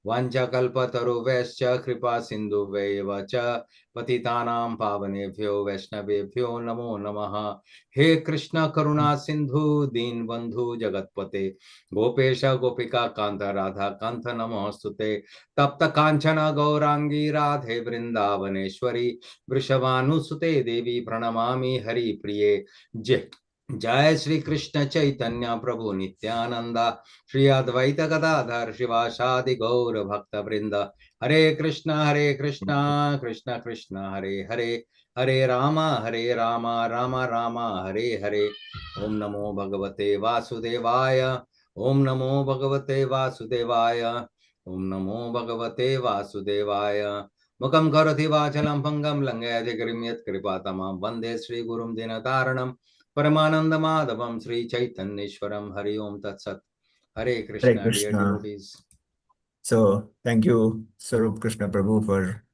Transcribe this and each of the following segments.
वाञ्छकल्पतरुभ्यश्च कृपा सिन्धुभ्यैव च पतितानां पावनेभ्यो वैष्णवेभ्यो नमो नमः। हे कृष्ण करुणा सिंधु दीनबंधु जगतपते गोपेश गोपिका कांत राधा कांत नमोस्तुते। तप्त कांचन गौरांगी राधे वृंदावनेश्वरी वृषभानुसुते देवी प्रणमामि हरि प्रिये। जय श्री कृष्ण चैतन्य प्रभु नित्यानंदा श्री अद्वैत गदाधर शिवासादि गौर भक्त वृंद। हरे कृष्णा कृष्ण कृष्ण हरे हरे हरे राम राम राम हरे हरे। ओम नमो भगवते वासुदेवाय ओम नमो भगवते वासुदेवाय ओम नमो भगवते वासुदेवाय। मुखं करोति वाचलं भंगं लंघयति गिरिं यत्कृपातमं वन्दे श्रीगुरुं दीनतारणं परमानंद माधवम श्री चैतन्येश्वरम। हरि ओम तत्सत। Hare Krishna dear Krishna. Devotees. So thank you, Swarup Krishna Prabhu, for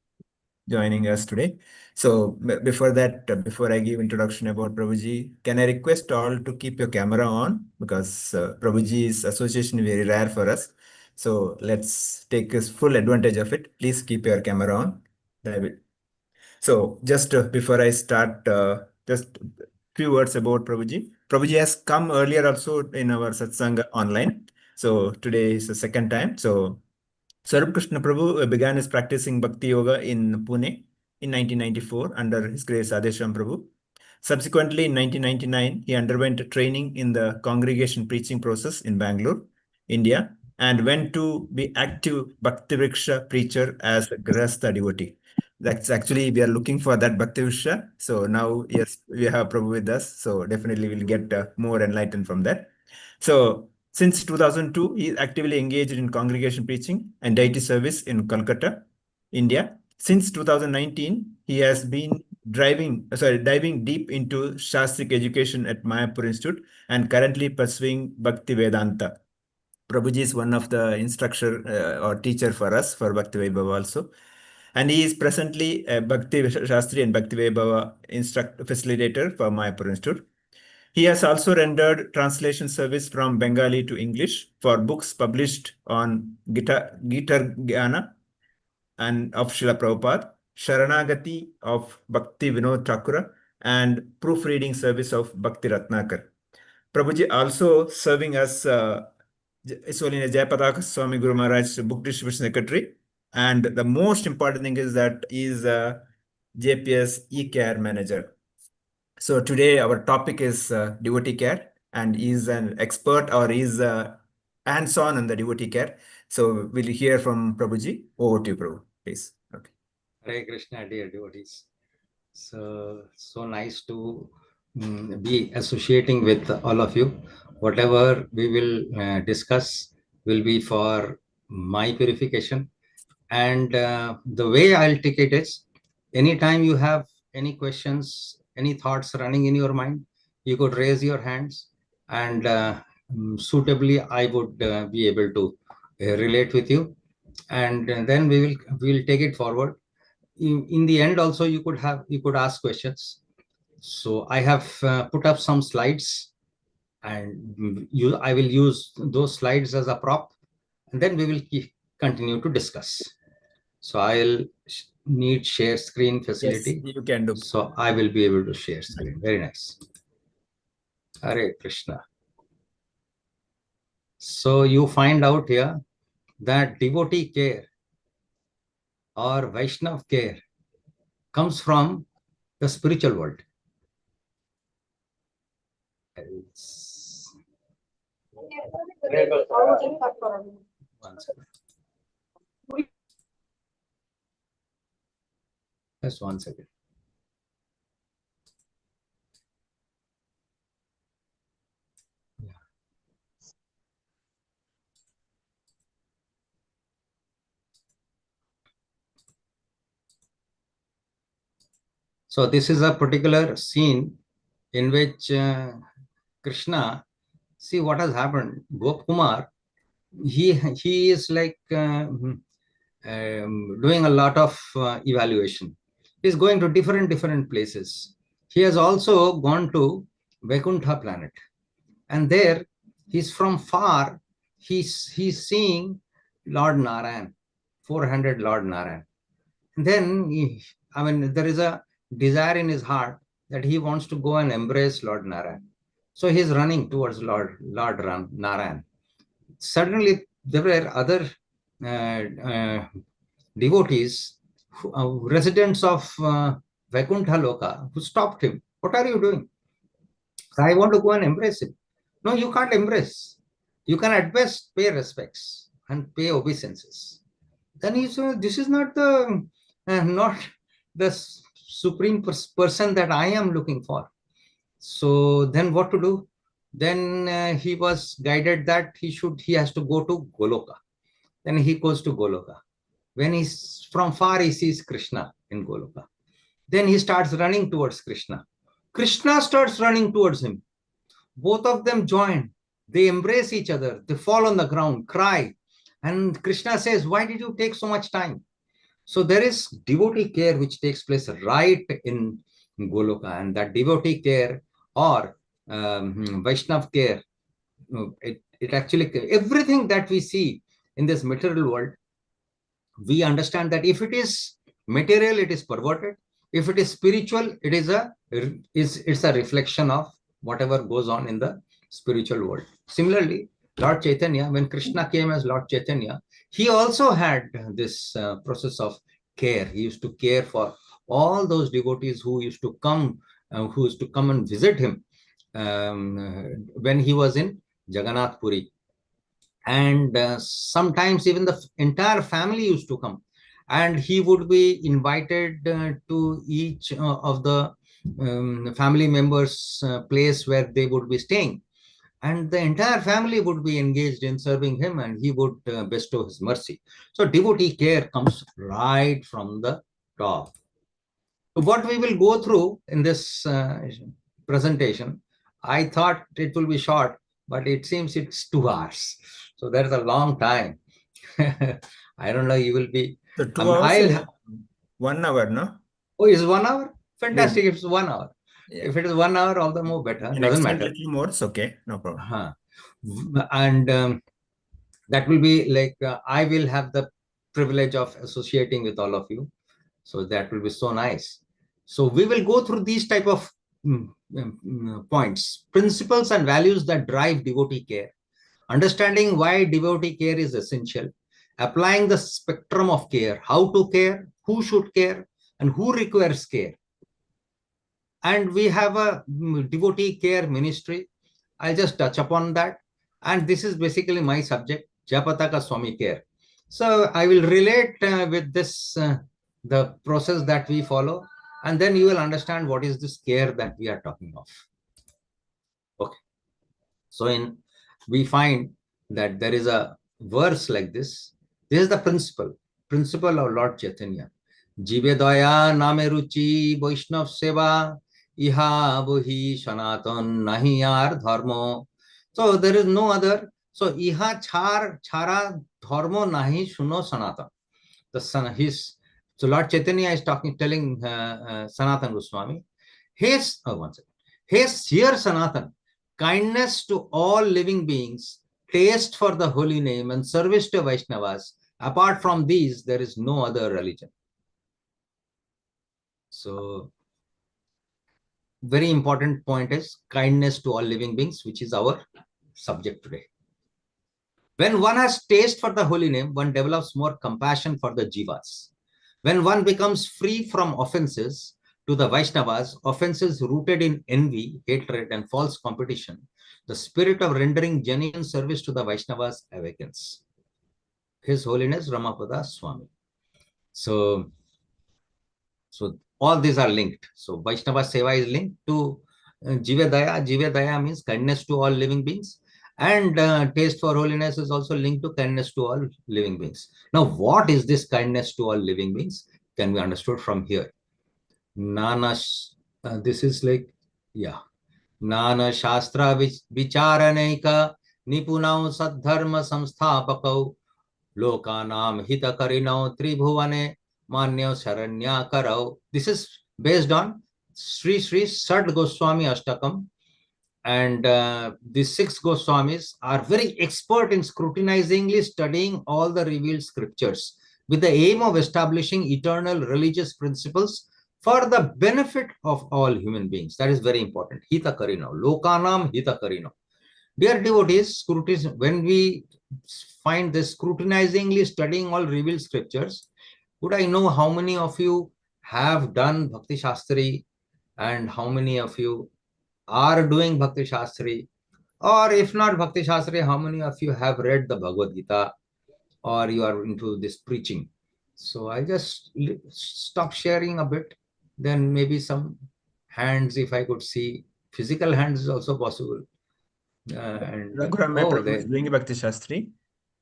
joining us today. So before that, before I give introduction about Prabhuji, can I request all to keep your camera on, because Prabhuji's association is very rare for us. So let's take this full advantage of it. Please keep your camera on. David. So just before I start, just few words about Prabhuji. Prabhuji has come earlier also in our satsang online. So today is the second time. So Swarup Krishna Prabhu began his practicing Bhakti Yoga in Pune in 1994 under his grace Adeshram Prabhu. Subsequently, in 1999, he underwent training in the congregation preaching process in Bangalore, India, and went to be active Bhakti Vriksha preacher as a Grahastha devotee. That's actually, we are looking for that Bhakti Vriksha. So now, yes, we have Prabhu with us. So definitely we'll get more enlightened from that. So since 2002, he is actively engaged in congregation preaching and deity service in Kolkata, India. Since 2019, he has been diving deep into Shastric education at Mayapur Institute and currently pursuing Bhakti Vedanta. Prabhuji is one of the instructor or teacher for us for Bhakti Vaibhava also. And he is presently a Bhakti Shastri and Bhakti Vaibhava facilitator for Mayapur Institute. He has also rendered translation service from Bengali to English for books published on Gita Gyana and of Srila Prabhupada, Sharanagati of Bhakti Vinod Thakura, and proofreading service of Bhakti Ratnakar. Prabhuji also serving as His Holiness Jayapataka Swami Guru Maharaj's book distribution secretary. And the most important thing is that he is a JPS e-care manager. So today our topic is devotee care, and he's an expert or he's hands-on in the devotee care. So we'll hear from Prabhuji. Over to you, Prabhu, please. Okay. Hare Krishna, dear devotees. So nice to be associating with all of you. Whatever we will discuss will be for my purification. And the way I'll take it is, anytime you have any questions, any thoughts running in your mind, you could raise your hands, and suitably I would be able to relate with you, and then we'll take it forward. In the end also, you could ask questions. So I have put up some slides, and I will use those slides as a prop, and then we will continue to discuss. So I'll need share screen facility. Yes, you can do. So I will be able to share screen. Very nice. Hare Krishna. So you find out here that devotee care or Vaishnav care comes from the spiritual world. One second. Just 1 second. So this is a particular scene in which Krishna, see what has happened. Gop Kumar, he is like doing a lot of evaluation. He's going to different places. He has also gone to Vaikuntha planet, and there he's from far. He's seeing Lord Narayan, 400 Lord Narayan. And then, there is a desire in his heart that he wants to go and embrace Lord Narayan. So he's running towards Lord Narayan. Suddenly, there were other devotees, residents of Vaikuntha Loka, who stopped him. What are you doing? I want to go and embrace him. No, you can't embrace. You can at best pay respects and pay obeisances. Then he said, this is not the supreme person that I am looking for. So then what to do? Then he was guided that he has to go to Goloka. Then he goes to Goloka. When he's from far, he sees Krishna in Goloka. Then he starts running towards Krishna. Krishna starts running towards him. Both of them join. They embrace each other. They fall on the ground, cry. And Krishna says, why did you take so much time? So there is devotee care which takes place right in Goloka. And that devotee care or Vaishnav care, it actually, everything that we see in this material world, we understand that if it is material, it is perverted. If it is spiritual, it's a reflection of whatever goes on in the spiritual world. Similarly, Lord Chaitanya, when Krishna came as Lord Chaitanya, he also had this process of care. He used to care for all those devotees who used to come and visit him when he was in Jagannath Puri. And sometimes even the entire family used to come, and he would be invited to each of the family members' place where they would be staying, and the entire family would be engaged in serving him, and he would bestow his mercy. So devotee care comes right from the top. So what we will go through in this presentation, I thought it will be short, but it seems it's 2 hours. So that is a long time. I don't know, you will be. So 2 hours, 1 hour, no? Oh, is 1 hour? Fantastic. If it's 1 hour. Yeah. If it is 1 hour, all the more better. Can Doesn't extend matter. a little more, it's okay, no problem. And that will be like, I will have the privilege of associating with all of you. So that will be so nice. So we will go through these type of points, principles and values that drive devotee care, understanding why devotee care is essential, applying the spectrum of care, how to care, who should care, and who requires care. And we have a devotee care ministry. I'll just touch upon that. And this is basically my subject, Japataka Swami care. So I will relate with this, the process that we follow, and then you will understand what is this care that we are talking of. Okay. So we find that there is a verse like this. This is the principle of Lord Chaitanya. Jive daya name ruchi Vaishnav seva iha buhi sanatan nahi yar dharmo. So there is no other. So iha chara dharmo nahi suno sanatan. So Lord Chaitanya is telling Sanatan Goswami, his here Sanatan, kindness to all living beings, taste for the holy name, and service to Vaishnavas. Apart from these, there is no other religion. So, very important point is kindness to all living beings, which is our subject today. When one has taste for the holy name, one develops more compassion for the jivas. When one becomes free from offenses to the Vaishnavas, offenses rooted in envy, hatred, and false competition, the spirit of rendering genuine service to the Vaishnavas awakens. His Holiness Ramapada Swami. So all these are linked. So Vaishnava Seva is linked to Jiva Daya. Jiva Daya means kindness to all living beings. And taste for holiness is also linked to kindness to all living beings. Now, what is this kindness to all living beings? Can be understood from here. This is like, yeah. Nana Shastra Vicharaneka Nipunau Sadharma Samsthapakau Lokanam Hitakarino Tribhuvane Manyo Sharanya Karau. This is based on Sri Sad Goswami Ashtakam, And the 6 Goswamis are very expert in scrutinizingly studying all the revealed scriptures with the aim of establishing eternal religious principles for the benefit of all human beings. That is very important. Hita karino, lokanam hita karino. Dear devotees, when we find this scrutinizingly studying all revealed scriptures, would I know how many of you have done Bhakti Shastri and how many of you are doing Bhakti Shastri? Or if not Bhakti Shastri, how many of you have read the Bhagavad Gita or you are into this preaching? So I just stop sharing a bit. Then maybe some hands, if I could see. Physical hands is also possible. Raghuram Oh, Prabhu is doing Bhakti Shastri.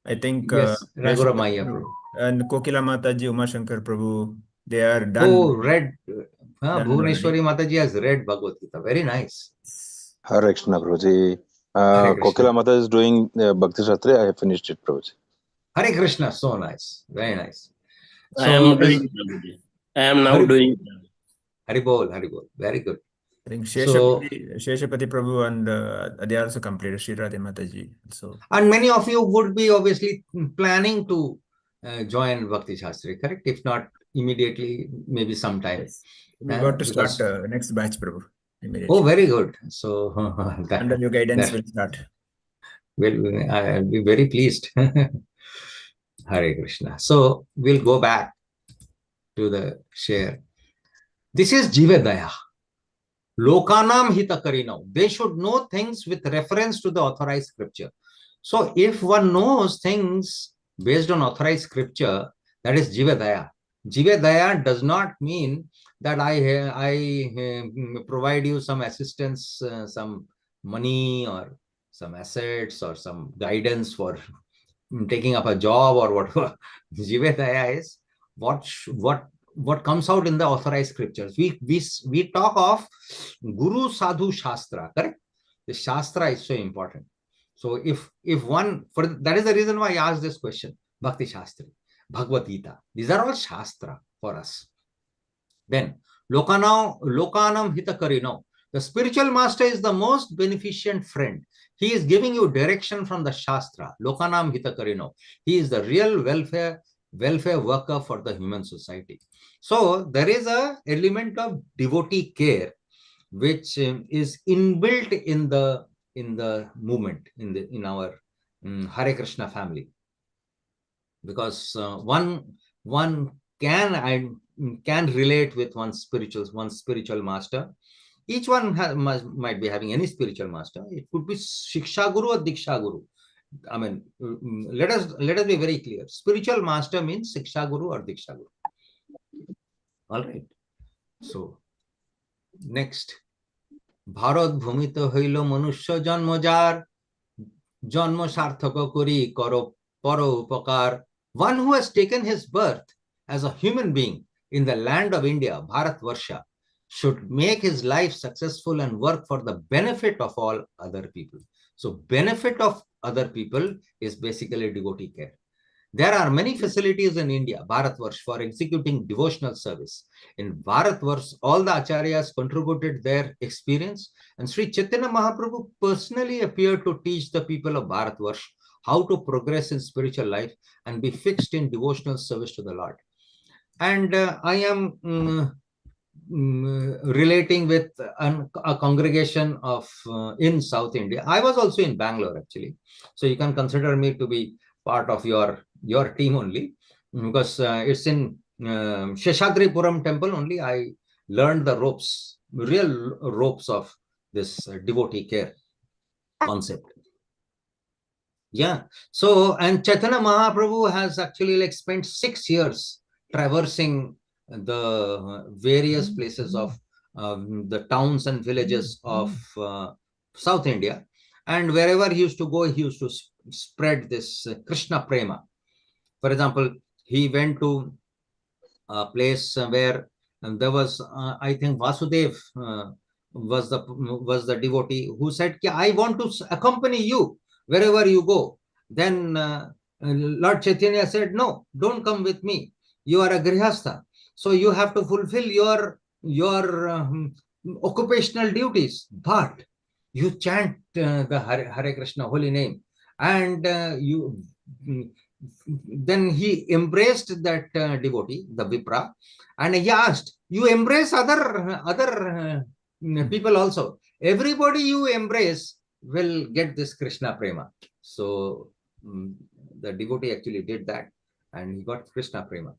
I think yes, Raghuram Yashoda Maya Prabhu Prabhu. and Kokila Mataji, Uma Shankar Prabhu, they are Oh, done, read. done Bhuvaneshwari already. Mataji has read Bhagavad Gita. Very nice. Hare Krishna, Prabhuji. Hare Krishna. Kokila Mata is doing Bhakti Shastri. I have finished it, Prabhuji. Hare Krishna. So nice. Very nice. I am So, doing Prabhuji. I am now Hari, doing. Hari Bol, Hari Bol. Very good. I think So, Sheshapati Prabhu and they also completed Sri Radhe Mataji. So, and many of you would be obviously planning to join Bhakti Shastri, correct? If not immediately, maybe sometime. yes, we got to Because, start next batch, Prabhu, oh, immediately. very good. So, Under your guidance, that we'll start. I'll be very pleased. Hare Krishna. So, we'll go back to the share. This is Jivedaya. Lokanam hitakarino. They should know things with reference to the authorized scripture. So if one knows things based on authorized scripture, that is Jivedaya. Jivedaya does not mean that I provide you some assistance, some money or some assets or some guidance for taking up a job or whatever. Jivedaya is what comes out in the authorized scriptures. We talk of Guru Sadhu Shastra, correct? The Shastra is so important. So if one, for that is the reason why I asked this question, Bhakti Shastri, Bhagavad Gita, these are all Shastra for us. Then Lokanam Hitakarino, the spiritual master is the most beneficent friend. He is giving you direction from the Shastra. Lokanam Hitakarino. He is the real welfare worker for the human society. So there is a element of devotee care which is inbuilt in the movement in our Hare Krishna family, because one can relate with one's spiritual master. Each one might be having any spiritual master. It could be Shiksha Guru or Diksha Guru. I mean, let us be very clear. Spiritual master means Shiksha Guru or Diksha Guru. All right. So next, Bharat Bhumito Hoilo Manusya Janmojar Janmo Sarthaka Kuri Karo Paro Upakar. One who has taken his birth as a human being in the land of India, Bharat Varsha, should make his life successful and work for the benefit of all other people. So benefit of other people is basically devotee care. There are many facilities in India, Bharatvarsh, for executing devotional service. In Bharatvarsh, all the acharyas contributed their experience, and Sri Chaitanya Mahaprabhu personally appeared to teach the people of Bharatvarsh how to progress in spiritual life and be fixed in devotional service to the Lord. And I am relating with a congregation of in South India. I was also in Bangalore, actually. So you can consider me to be part of your team only, because it's in Sheshadripuram temple only I learned the real ropes of this devotee care concept. Yeah. So, and Chaitanya Mahaprabhu has actually spent 6 years traversing the various places of the towns and villages of South India. And wherever he used to go, he used to spread this Krishna Prema. For example, he went to a place where there was, I think, Vasudev was the devotee who said, I want to accompany you wherever you go. Then Lord Chaitanya said, no, don't come with me. You are a grihastha. So you have to fulfill your occupational duties. But You chant the Hare Krishna holy name, and then he embraced that devotee, the Vipra, and he asked, "You embrace other people also. Everybody you embrace will get this Krishna prema." So the devotee actually did that, and he got Krishna prema.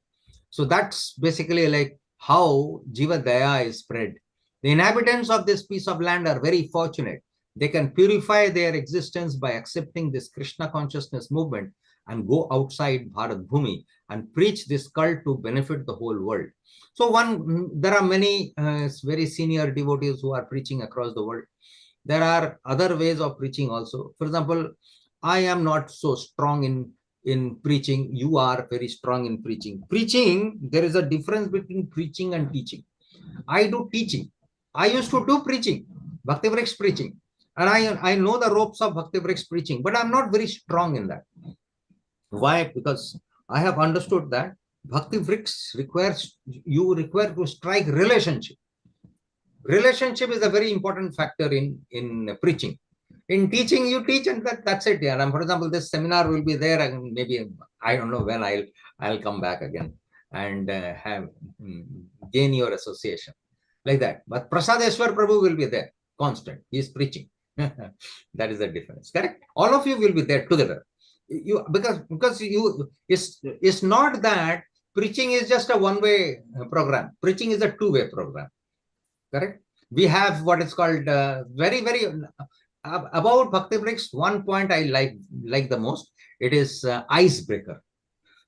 So that's basically like how Jiva Daya is spread. The inhabitants of this piece of land are very fortunate. They can purify their existence by accepting this Krishna consciousness movement and go outside Bharat Bhumi and preach this cult to benefit the whole world. So there are many very senior devotees who are preaching across the world. There are other ways of preaching also. For example, I am not so strong in preaching. You are very strong in preaching. Preaching, there is a difference between preaching and teaching. I do teaching. I used to do preaching, Bhakti Vriksh preaching. And I know the ropes of Bhakti Vriksh preaching, but I'm not very strong in that. Why? Because I have understood that Bhakti Vriksh you require to strike relationship. Relationship is a very important factor in preaching. In teaching, you teach and that's it. Yeah. And for example, this seminar will be there, and maybe I don't know when I'll come back again and have gain your association like that. But Prasadeshwar Prabhu will be there, constant. He is preaching. That is the difference. Correct? All of you will be there together. Because it's not that preaching is just a one-way program. Preaching is a two-way program. Correct? We have what is called very about Bhakti Vriksh. One point I like the most. It is icebreaker.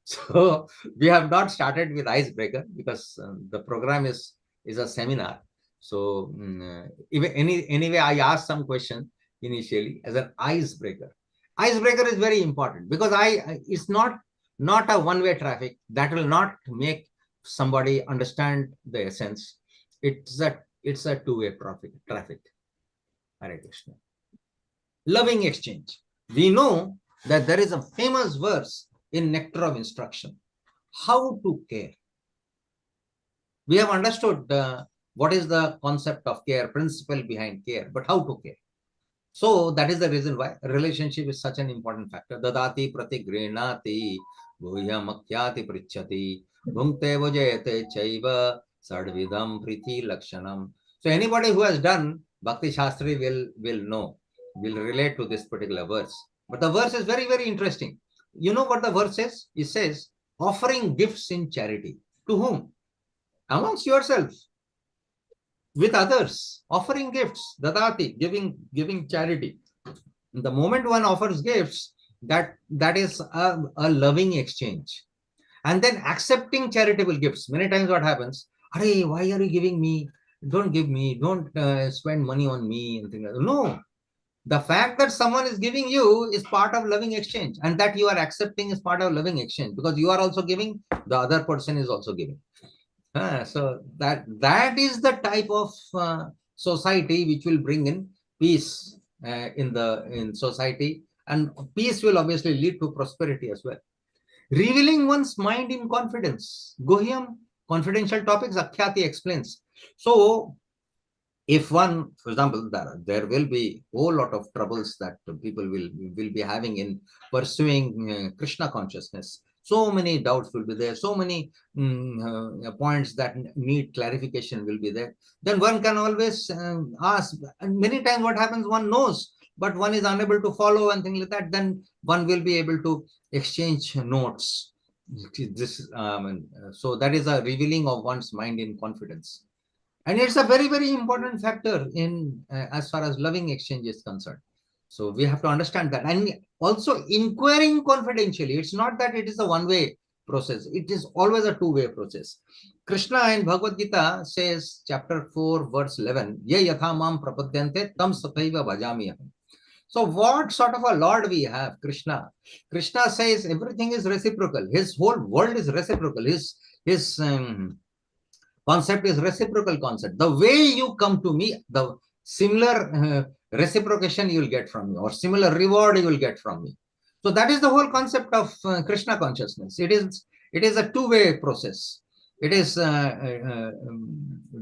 So we have not started with icebreaker because the program is a seminar. So anyway, I asked some question initially as an icebreaker. Icebreaker is very important because it's not a one-way traffic. That will not make somebody understand the essence. It's a two-way traffic. Hare Krishna. Loving exchange. We know that there is a famous verse in Nectar of Instruction. How to care. We have understood what is the concept of care, principle behind care, but how to care. So that is the reason why relationship is such an important factor. Dadati pratigrinati bhuyamakyati prichati bhumte vajayate chaiva sadvidam priti lakshanam. So anybody who has done Bhakti Shastri will know, will relate to this particular verse. But the verse is very interesting. You know what the verse says? It says, offering gifts in charity. To whom? Amongst yourselves. With others, offering gifts, dadati, giving charity. The moment one offers gifts, that is a loving exchange. And then accepting charitable gifts. Many times what happens? Hey, why are you giving me? Don't give me. Don't spend money on me and things like that. No. The fact that someone is giving you is part of loving exchange, and that you are accepting is part of loving exchange because you are also giving, the other person is also giving. So that is the type of society which will bring in peace in society, and peace will obviously lead to prosperity as well. Revealing one's mind in confidence. Gohyam, confidential topics, Akhyati explains. So if one, for example, there will be a whole lot of troubles that people will be having in pursuing Krishna consciousness. So many doubts will be there. So many points that need clarification will be there. Then one can always ask. And many times what happens, one knows, but one is unable to follow and things like that. Then one will be able to exchange notes. So that is a revealing of one's mind in confidence. And it's a very important factor in as far as loving exchange is concerned. So we have to understand that. And also inquiring confidentially. It's not that it is a one-way process. It is always a two-way process. Krishna in Bhagavad Gita says, chapter 4, verse 11, Ye yatha mam prapadyante tam sathaiva bhajami aham. So what sort of a Lord we have, Krishna? Krishna says everything is reciprocal. His whole world is reciprocal. His concept is reciprocal concept. The way you come to me, the similar reciprocation you will get from me, or similar reward you will get from me. So that is the whole concept of Krishna consciousness. It is a two-way process. It is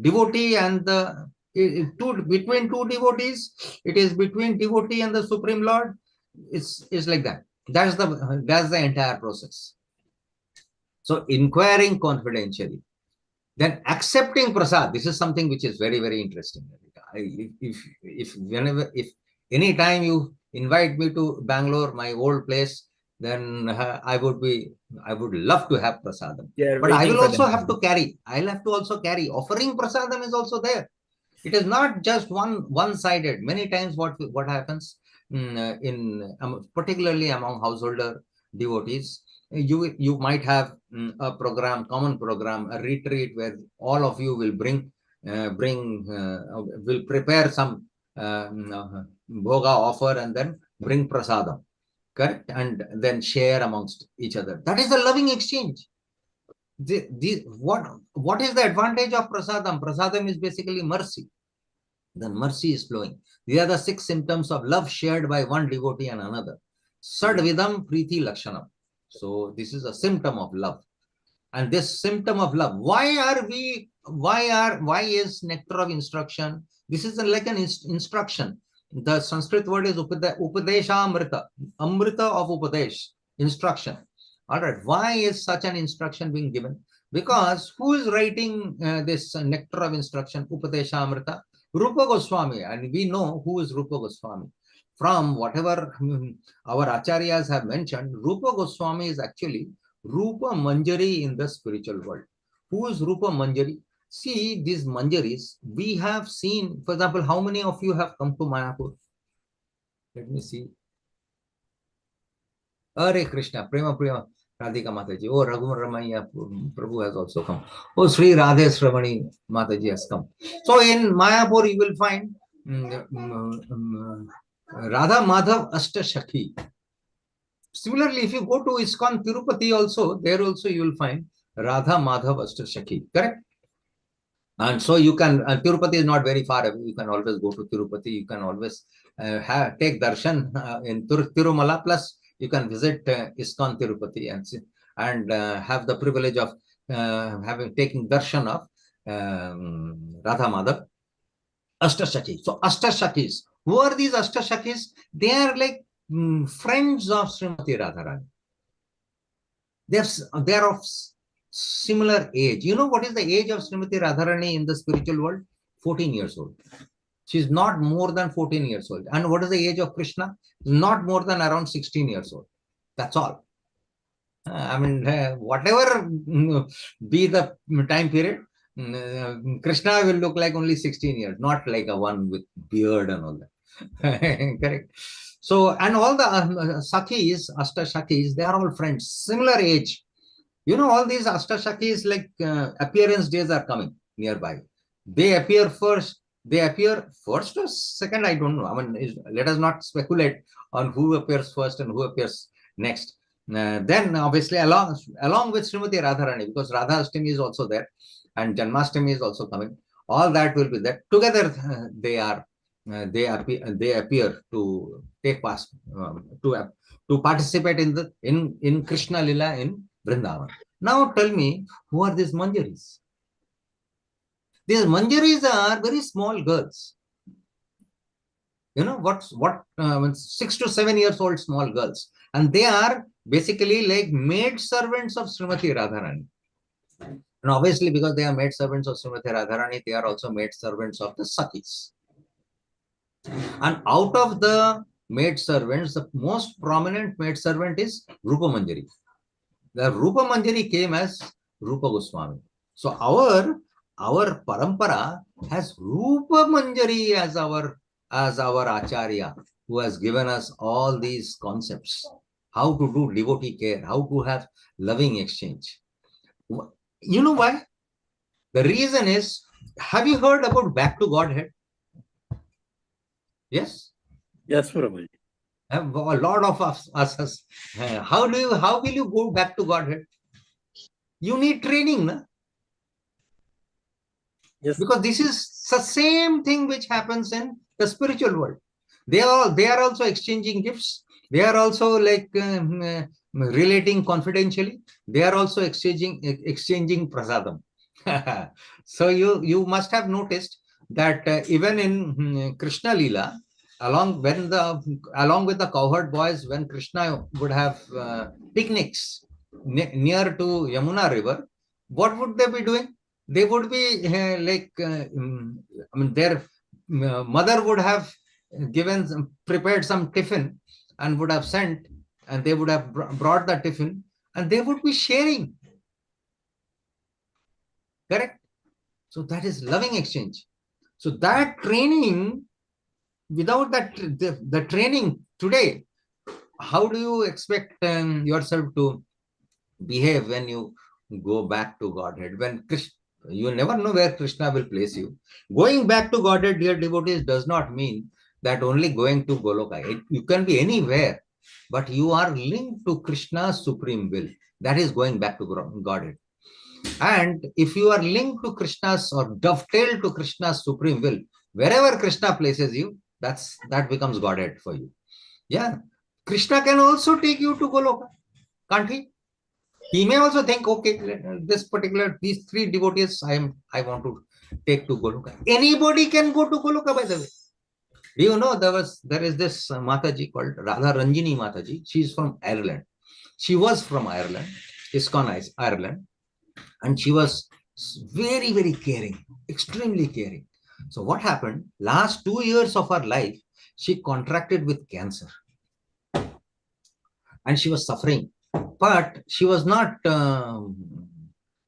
devotee and the between two devotees, it is between devotee and the Supreme Lord. It's like that. That's the entire process. So inquiring confidentially, then accepting prasad. This is something which is very, very interesting. If any time you invite me to Bangalore, my old place, then I would love to have prasadam. Yeah, But I waiting will for also them. have to carry. I'll have to also carry. Offering prasadam is also there. It is not just one-sided. Many times what happens particularly among householder devotees, you might have a program, common program, a retreat where all of you will will prepare some bhoga offer and then bring prasadam, correct, and then share amongst each other. That is a loving exchange. What is the advantage of prasadam? Prasadam is basically mercy. The mercy is flowing. These are the 6 symptoms of love shared by one devotee and another. Sadvidam Priti Lakshanam. So this is a symptom of love. And this symptom of love, why is nectar of instruction? This is like an instruction. The Sanskrit word is Upadesha Amrita, Amrita of Upadesh, instruction. All right, why is such an instruction being given? Because who is writing this nectar of instruction, Upadesha Amrita? Rupa Goswami, and we know who is Rupa Goswami. From whatever our acharyas have mentioned, Rupa Goswami is actually Rupa Manjari in the spiritual world. Who is Rupa Manjari? See, these Manjaris, we have seen, for example, how many of you have come to Mayapur? Let me see. Hare Krishna, Prema Prema, Radhika Mataji. Oh, Raghuvar Ramaya Prabhu has also come. Oh, Sri Radhe Sramani Mataji has come. So in Mayapur, you will find Radha Madhav Ashtashakhi. Similarly, if you go to ISKCON Tirupati also, there also you will find Radha Madhav Ashtashakhi, correct? And so you can, Tirupati is not very far away. You can always go to Tirupati. You can always take darshan in Tirumala, plus you can visit ISKCON Tirupati and have the privilege of taking darshan of Radha Madhav Ashtashakhi. So Ashtashakis, who are these Ashtashakis? They are like friends of Srimati Radharani. They are of similar age. You know what is the age of Srimati Radharani in the spiritual world? 14 years old. She is not more than 14 years old. And what is the age of Krishna? Not more than around 16 years old. That's all. I mean, whatever be the time period, Krishna will look like only 16 years, not like a one with beard and all that. Correct. So, and all the Sakhis, Ashtashakis, they are all friends, similar age. You know, all these Ashtashakis, like appearance days are coming nearby. They appear first. They appear first or second, I don't know. I mean, let us not speculate on who appears first and who appears next. Then, obviously, along with Srimati Radharani, because Radha Ashtami is also there, and Janmashtami is also coming. All that will be there. Together, they appear to take part, to participate in Krishna Lila in Vrindavan. Now tell me, who are these Manjaris? These Manjaris are very small girls. You know, what 6 to 7 years old small girls. And they are basically like maid servants of Srimati Radharani. And obviously, because they are maid servants of Srimati Radharani, they are also maid servants of the Sakhis. And out of the maid servants, the most prominent maid servant is Rupa Manjari. The Rupa Manjari came as Rupa Goswami. So our parampara has Rupa Manjari as our acharya, who has given us all these concepts. How to do devotee care, how to have loving exchange. You know why? The reason is, have you heard about back to Godhead? Yes? Yes, Prabhu. A lot of us how will you go back to Godhead? You need training, na? Yes. Because this is the same thing which happens in the spiritual world. They are also exchanging gifts. They are also like relating confidentially. They are also exchanging prasadam. So you must have noticed that even in Krishna Leela, along with the cowherd boys, when Krishna would have picnics near to Yamuna river, what would they be doing? They would be their mother would have prepared some tiffin and would have sent, and they would have brought the tiffin, and they would be sharing. Correct? So that is loving exchange. So that training, without that, the training today, how do you expect yourself to behave when you go back to Godhead? When Krishna, you never know where Krishna will place you. Going back to Godhead, dear devotees, does not mean that only going to Goloka. You can be anywhere, but you are linked to Krishna's supreme will. That is going back to Godhead. And if you are linked to Krishna's or dovetailed to Krishna's supreme will, wherever Krishna places you, that becomes Godhead for you. Yeah. Krishna can also take you to Goloka, can't he? He may also think, okay, these three devotees I want to take to Goloka. Anybody can go to Goloka, by the way. Do you know there is this Mataji called Radha Ranjini Mataji? She is from Ireland. She was from Ireland, ISKCON Ireland, and she was very, very caring, extremely caring. So what happened? Last 2 years of her life, she contracted with cancer, and she was suffering, but she was not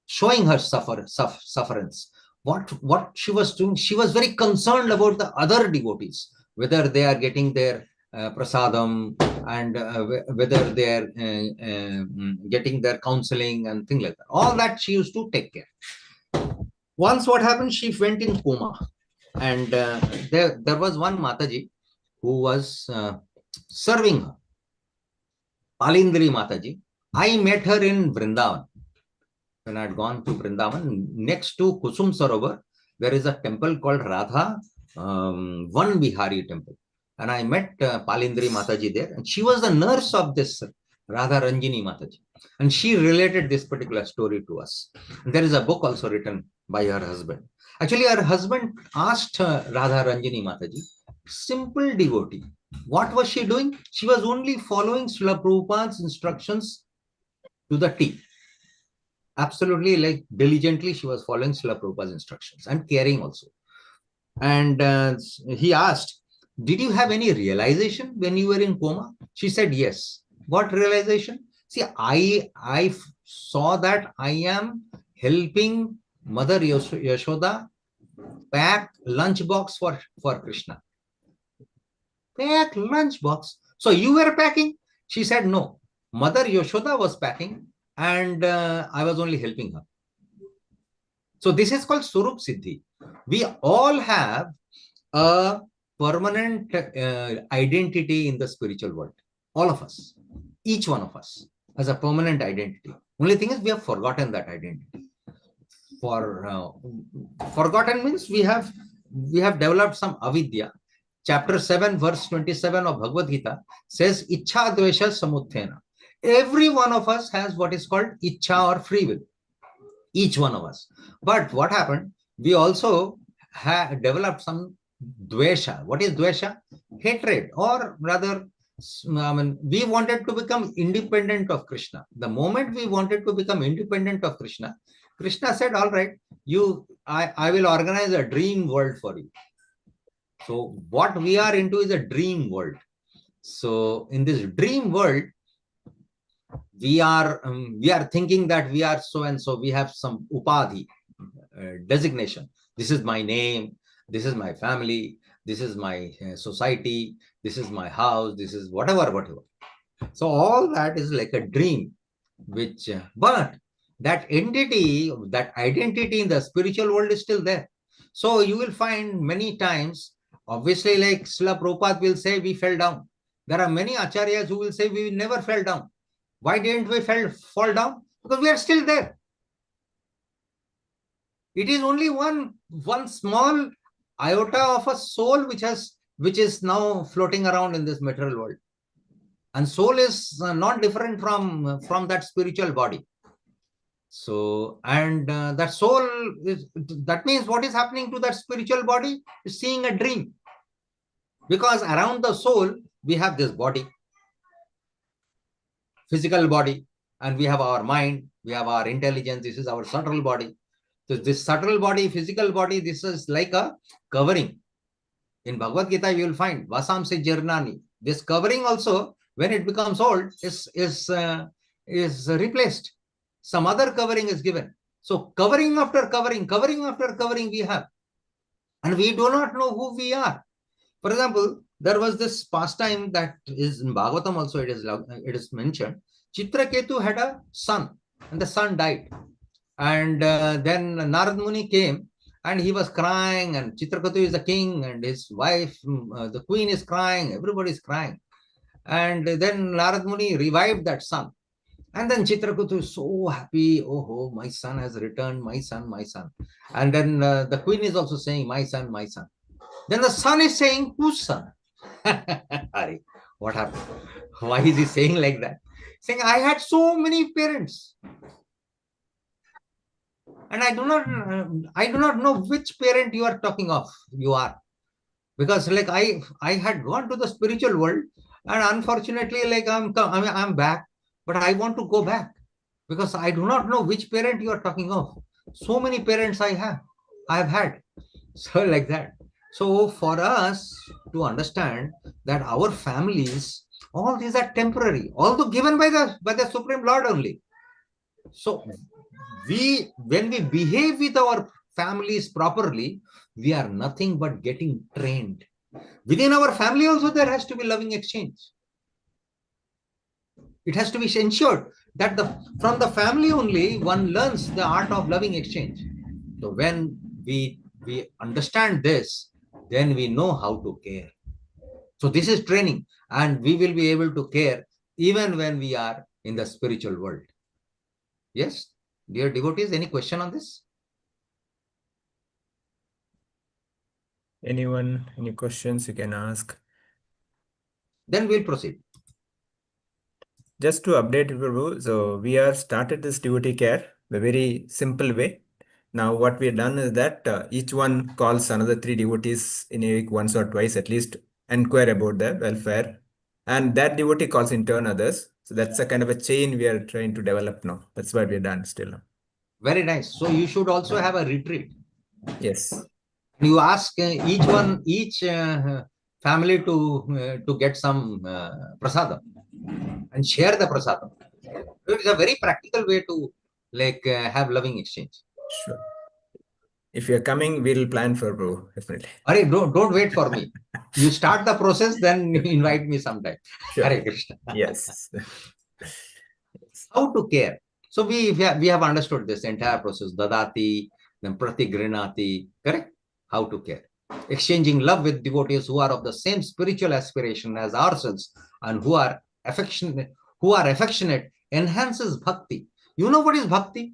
showing her sufferance. What she was doing, she was very concerned about the other devotees, whether they are getting their prasadam, and whether they are getting their counseling and things like that. All that she used to take care. Once what happened, she went in coma, and there was one Mataji who was serving her, Palindri Mataji. I met her in Vrindavan. When I had gone to Vrindavan, next to Kusum Sarovar, there is a temple called Radha Van Bihari temple. And I met Palindri Mataji there. And she was the nurse of this Radha Ranjini Mataji. And she related this particular story to us. And there is a book also written by her husband. Actually, her husband asked Radha Ranjini Mataji, simple devotee, what was she doing? She was only following Srila Prabhupada's instructions to the T. Absolutely, like diligently, she was following Srila Prabhupada's instructions and caring also. And he asked, did you have any realization when you were in coma? She said, yes. What realization? See, I saw that I am helping Mother Yashoda pack lunchbox for Krishna. Pack lunchbox. So you were packing? She said, no. Mother Yashoda was packing, and I was only helping her. So this is called Swarup Siddhi. We all have a permanent identity in the spiritual world. All of us, each one of us has a permanent identity. Only thing is we have forgotten that identity. Forgotten means we have developed some avidya. Chapter 7, verse 27 of Bhagavad Gita says, Ichha Dvesha Samuthena. Every one of us has what is called Ichha or free will. Each one of us. But what happened? We also have developed some Dvesha. What is Dvesha? Hatred, or rather, we wanted to become independent of Krishna. The moment we wanted to become independent of Krishna, Krishna said, all right, I will organize a dream world for you. So what we are into is a dream world. So in this dream world, we are thinking that we are so and so. We have some upadhi, designation. This is my name. This is my family. This is my society. This is my house. This is whatever. So all that is like a dream, but that entity, that identity in the spiritual world is still there. So you will find many times, obviously, like Srila Prabhupada will say, we fell down. There are many acharyas who will say, we never fell down. Why didn't we fall down? Because we are still there. It is only one small iota of a soul which is now floating around in this material world. And soul is not different from that spiritual body. So, and that soul is, that means what is happening to that spiritual body is seeing a dream. Because around the soul, we have this body, physical body, and we have our mind, we have our intelligence. This is our subtle body. So this subtle body, physical body, this is like a covering. In Bhagavad Gita, you will find Vasam se jirnani. This covering also, when it becomes old, is replaced. Some other covering is given. So covering after covering, covering after covering we have. And we do not know who we are. For example, there was this pastime that is in Bhagavatam also, it is mentioned. Chitraketu had a son, and the son died. And then Narad Muni came, and he was crying, and Chitraketu is the king, and his wife, the queen, is crying, everybody is crying. And then Narad Muni revived that son. And then Chitraketu is so happy, oh, my son has returned, my son, my son. And then the queen is also saying, my son, my son. Then the son is saying, whose son? Hari, what happened? Why is he saying like that? Saying, I had so many parents. And I do not know which parent you are talking of. You are. Because like I had gone to the spiritual world, and unfortunately, like I'm back, but I want to go back because I do not know which parent you are talking of. So many parents I have had. So like that. So for us to understand that our families, all these are temporary, although given by the Supreme Lord only. So when we behave with our families properly, we are nothing but getting trained. Within our family also, there has to be loving exchange. It has to be ensured that from the family only one learns the art of loving exchange. So when we understand this, then we know how to care. So this is training, and we will be able to care even when we are in the spiritual world. Yes, dear devotees, any question on this? Anyone, any questions you can ask? Then we'll proceed. Just to update you, Prabhu, so we have started this devotee care the very simple way. Now what we have done is that each one calls another 3 devotees in a week, once or twice at least, inquire about their welfare. And that devotee calls in turn others. So that's a kind of a chain we are trying to develop now. That's what we have done still now. Very nice. So you should also have a retreat. Yes. You ask each family to get some prasadam and share the prasadam. It is a very practical way to have loving exchange. Sure. If you're coming, we'll plan for Prabhu, definitely. Hare, don't wait for me. You start the process, then you invite me sometime. Sure. Hare Krishna. Yes. How to care. So we have understood this entire process. Dadati, then pratigrinati, correct? How to care. Exchanging love with devotees who are of the same spiritual aspiration as ourselves and who are affectionate enhances bhakti. You know what is bhakti?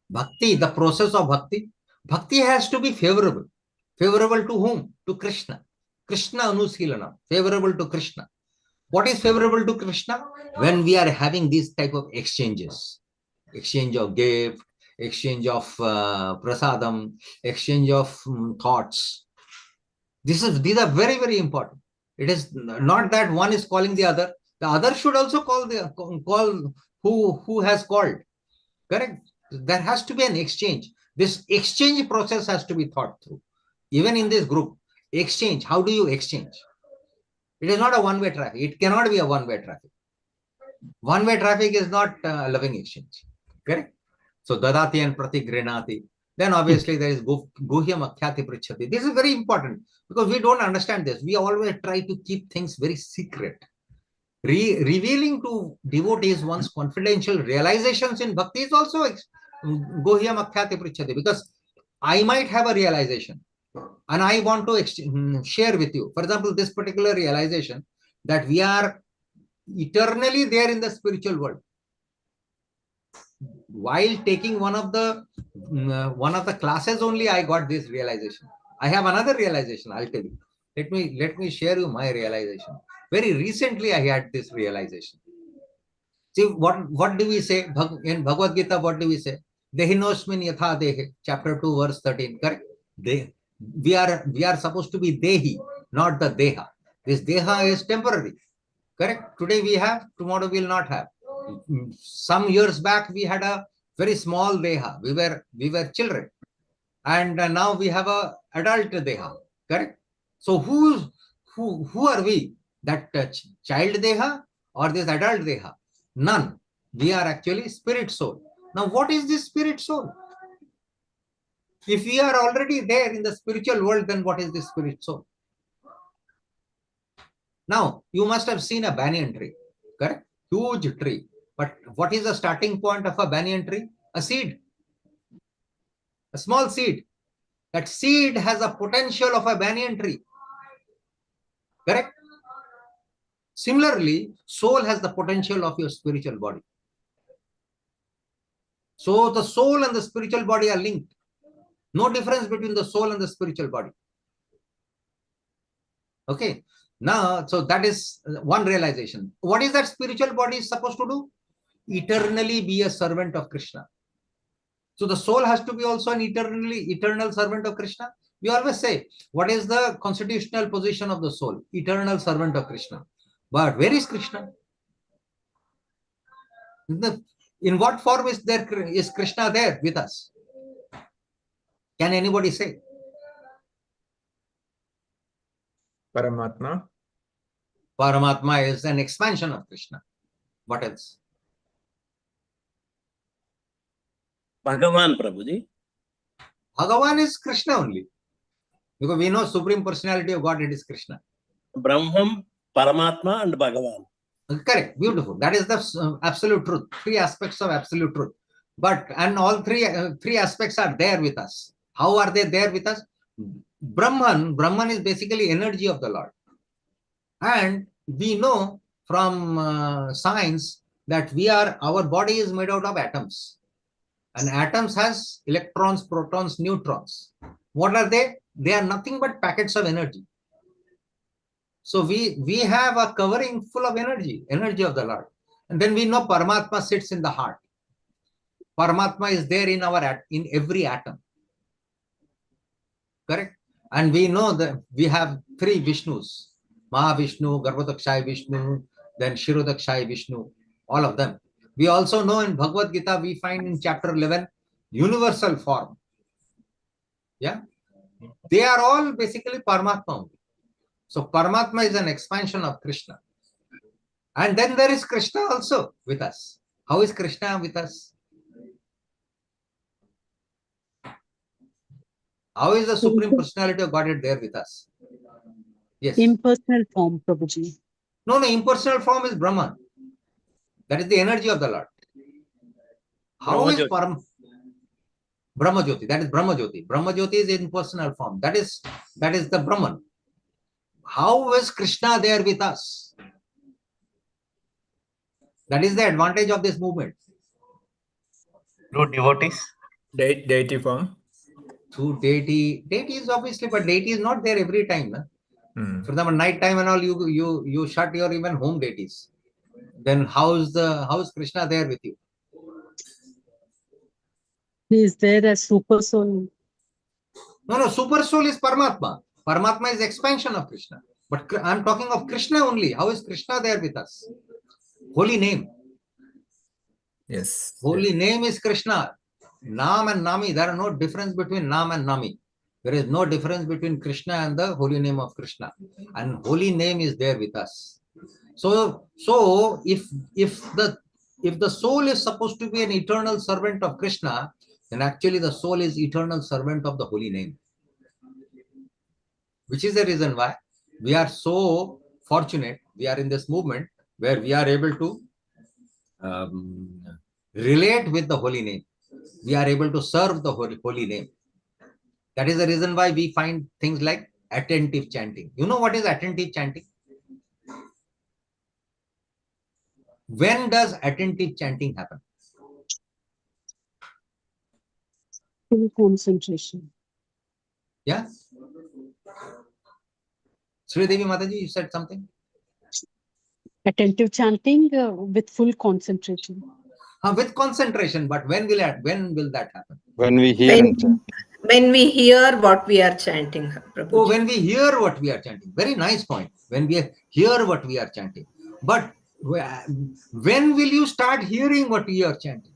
Bhakti, the process of bhakti. Bhakti has to be favorable. Favorable to whom? To Krishna. Krishna anusilanam. Favorable to Krishna. What is favorable to Krishna? When we are having these type of exchanges. Exchange of gift, exchange of prasadam, exchange of thoughts. These are very, very important. It is not that one is calling the other. The other should also call who has called. Correct? There has to be an exchange. This exchange process has to be thought through. Even in this group, exchange. How do you exchange? It is not a one-way traffic. It cannot be a one-way traffic. One-way traffic is not a loving exchange. Correct? So dadati and pratigrinati. Then obviously there is guhyam akhyati prichhati. This is very important because we don't understand this. We always try to keep things very secret. Revealing to devotees one's confidential realizations in bhakti is also guhyam akhyati prichhati, because I might have a realization and I want to share with you. For example, this particular realization that we are eternally there in the spiritual world. While taking one of the classes only, I got this realization. I have another realization. I'll tell you. Let me share you my realization. Very recently, I had this realization. See, what do we say in Bhagavad Gita? What do we say? Dehinosmin yatha dehe, chapter 2, verse 13. Correct? We are supposed to be dehi, not the deha. This deha is temporary. Correct? Today we have, tomorrow we will not have. Some years back we had a very small deha. We were children, and now we have a adult deha. Correct? So who are we? That child deha or this adult deha? None. We are actually spirit soul. Now, what is this spirit soul? If we are already there in the spiritual world, then what is this spirit soul? Now, you must have seen a banyan tree, correct? Huge tree. But what is the starting point of a banyan tree? A seed. A small seed. That seed has a potential of a banyan tree. Correct? Similarly, soul has the potential of your spiritual body. So the soul and the spiritual body are linked. No difference between the soul and the spiritual body. Okay. Now, so that is one realization. What is that spiritual body is supposed to do? Eternally be a servant of Krishna. So the soul has to be also an eternal servant of Krishna. We always say, what is the constitutional position of the soul? Eternal servant of Krishna. But where is Krishna? In what form is Krishna there with us? Can anybody say? Paramatma. Paramatma is an expansion of Krishna. What else? Bhagavan, Prabhuji. Bhagavan is Krishna only. Because we know Supreme Personality of Godhead is Krishna. Brahman, Paramatma and Bhagavan. Correct. Beautiful. That is the absolute truth. Three aspects of absolute truth. And all three aspects are there with us. How are they there with us? Brahman is basically energy of the Lord. And we know from science that our body is made out of atoms. And atoms has electrons, protons, neutrons. What are they? They are nothing but packets of energy. So we have a covering full of energy of the Lord. And then we know Paramatma sits in the heart. Paramatma is there in every atom. Correct? And we know that we have three Vishnus. Mahavishnu, Garbhodakshaya Vishnu, then Shirodakshaya Vishnu, all of them. We also know in Bhagavad Gita, we find in chapter 11, universal form. Yeah? They are all basically Paramatma only. So Paramatma is an expansion of Krishna. And then there is Krishna also with us. How is Krishna with us? How is the Supreme Personality of Godhead there with us? Yes. Impersonal form, Prabhuji. No, impersonal form is Brahman. That is the energy of the Lord. How is Brahma Jyoti? That is Brahma Jyoti. Brahma Jyoti is impersonal form. That is the Brahman. How is Krishna there with us? That is the advantage of this movement. Through devotees? Deity form. Through deity. Deity is obviously, but deity is not there every time. Na? For example, night time and all, you shut your even home deities. Then how is Krishna there with you? He is there as super soul. No, super soul is Paramatma. Paramatma is expansion of Krishna. But I'm talking of Krishna only. How is Krishna there with us? Holy name. Yes. Holy name is Krishna. Nam and Nami, there are no difference between Nam and Nami. There is no difference between Krishna and the holy name of Krishna. And holy name is there with us. So if the soul is supposed to be an eternal servant of Krishna, then actually the soul is eternal servant of the holy name. Which is the reason why we are so fortunate. We are in this movement where we are able to relate with the holy name. We are able to serve the holy name. That is the reason why we find things like attentive chanting. You know what is attentive chanting? When does attentive chanting happen? Full concentration. Yeah? Sri Devi Mataji, you said something? Attentive chanting with full concentration. With concentration, but when will that happen? When we hear and chant. When we hear what we are chanting, Prabhuji. Oh, when we hear what we are chanting. Very nice point. When we hear what we are chanting. But when will you start hearing what we are chanting?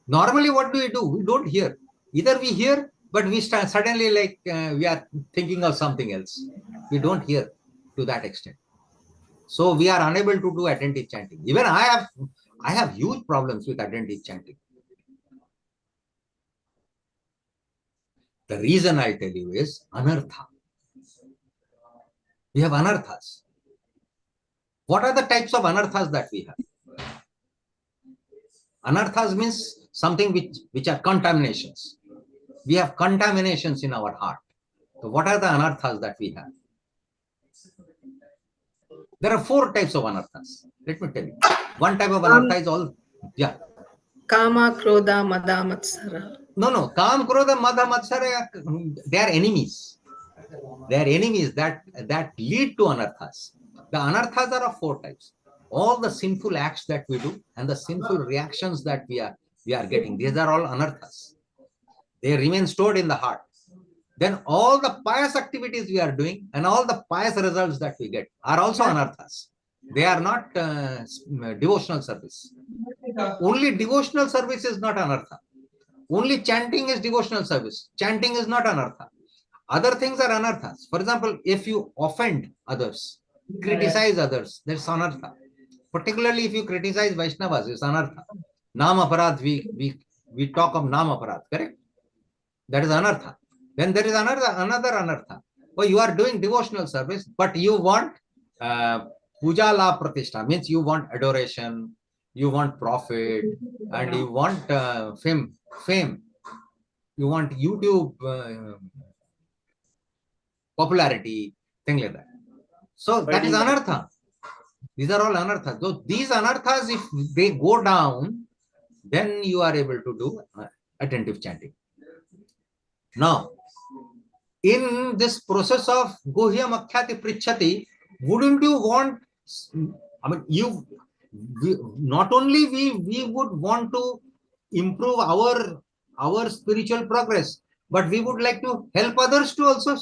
Normally, what do? We don't hear. Either we hear, but we start suddenly like we are thinking of something else. We don't hear to that extent. So we are unable to do attentive chanting. Even I have huge problems with attentive chanting. The reason I tell you is anartha. We have anarthas. What are the types of anarthas that we have? Anarthas means something which are contaminations. We have contaminations in our heart. So what are the anarthas that we have? There are 4 types of anarthas. Let me tell you. One type of anartha is all, yeah. Kama, Krodha, Mada, Matsara. No. Kam, Krodha, Mada, Matsara, they are enemies. They are enemies that lead to anarthas. The anarthas are of 4 types. All the sinful acts that we do and the sinful reactions that we are getting, these are all anarthas. They remain stored in the heart. Then all the pious activities we are doing and all the pious results that we get are also anarthas. They are not devotional service. Only devotional service is not anartha. Only chanting is devotional service. Chanting is not anartha. Other things are anarthas. For example, if you offend others, criticize others, that's anartha. Particularly if you criticize Vaishnavas, it's anartha. Nam aparadh, we talk of nam aparadh, correct? That is anartha. Then there is another anartha. Oh, you are doing devotional service, but you want puja la pratishtha, means you want adoration, you want profit, and you want fame. You want YouTube popularity, thing like that. So that is anartha. These are all anarthas. So these anarthas, if they go down, then you are able to do attentive chanting. Now, in this process of Gohyam Akhyati Prichati, wouldn't you want, I mean, not only we would want to improve our spiritual progress, but we would like to help others to also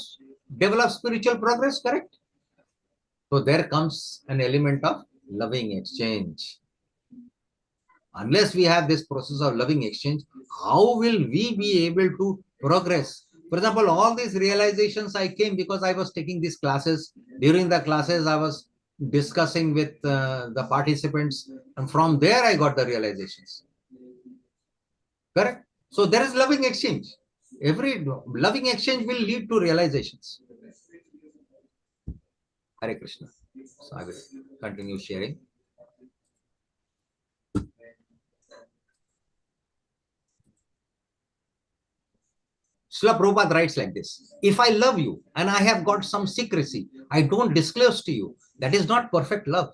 develop spiritual progress, correct? So there comes an element of loving exchange. Unless we have this process of loving exchange, how will we be able to progress? For example, all these realizations I came because I was taking these classes. During the classes, I was discussing with the participants, and from there I got the realizations. Correct? So there is loving exchange. Every loving exchange will lead to realizations. Hare Krishna. So I will continue sharing. Srila Prabhupada writes like this: if I love you and I have got some secrecy, I don't disclose to you. That is not perfect love.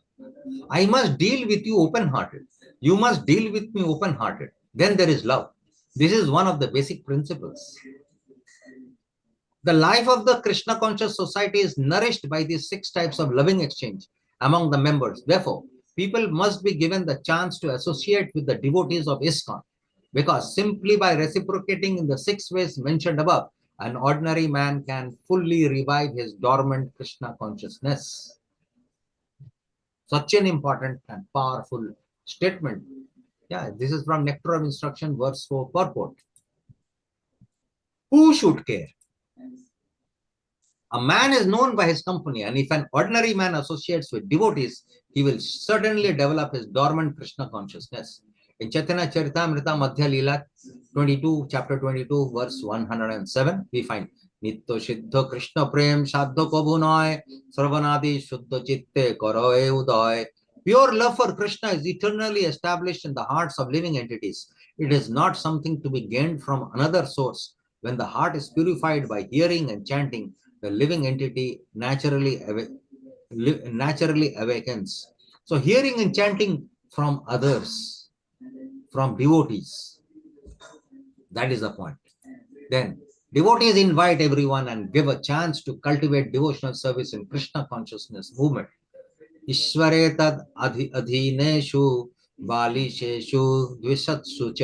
I must deal with you open-hearted. You must deal with me open-hearted. Then there is love. This is one of the basic principles. The life of the Krishna conscious society is nourished by these 6 types of loving exchange among the members. Therefore, people must be given the chance to associate with the devotees of ISKCON, because simply by reciprocating in the 6 ways mentioned above, an ordinary man can fully revive his dormant Krishna consciousness. Such an important and powerful statement. Yeah, this is from Nectar of Instruction, verse 4 purport. Who should care? A man is known by his company, and if an ordinary man associates with devotees, he will certainly develop his dormant Krishna consciousness. In Chaitanya Charitamrita Madhya Leela 22, chapter 22, verse 107, we find Nitto Siddha Krishna Prem Shaddha Kabhunoy Sarvanadi Shuddha Chitte Karoe Udoy. Pure love for Krishna is eternally established in the hearts of living entities. It is not something to be gained from another source. When the heart is purified by hearing and chanting, the living entity naturally awakens. So hearing and chanting from others, from devotees, that is the point. Then devotees invite everyone and give a chance to cultivate devotional service in Krishna consciousness movement. ईश्वरे तद अधीनेषु बालिशेषु द्विषत्सु च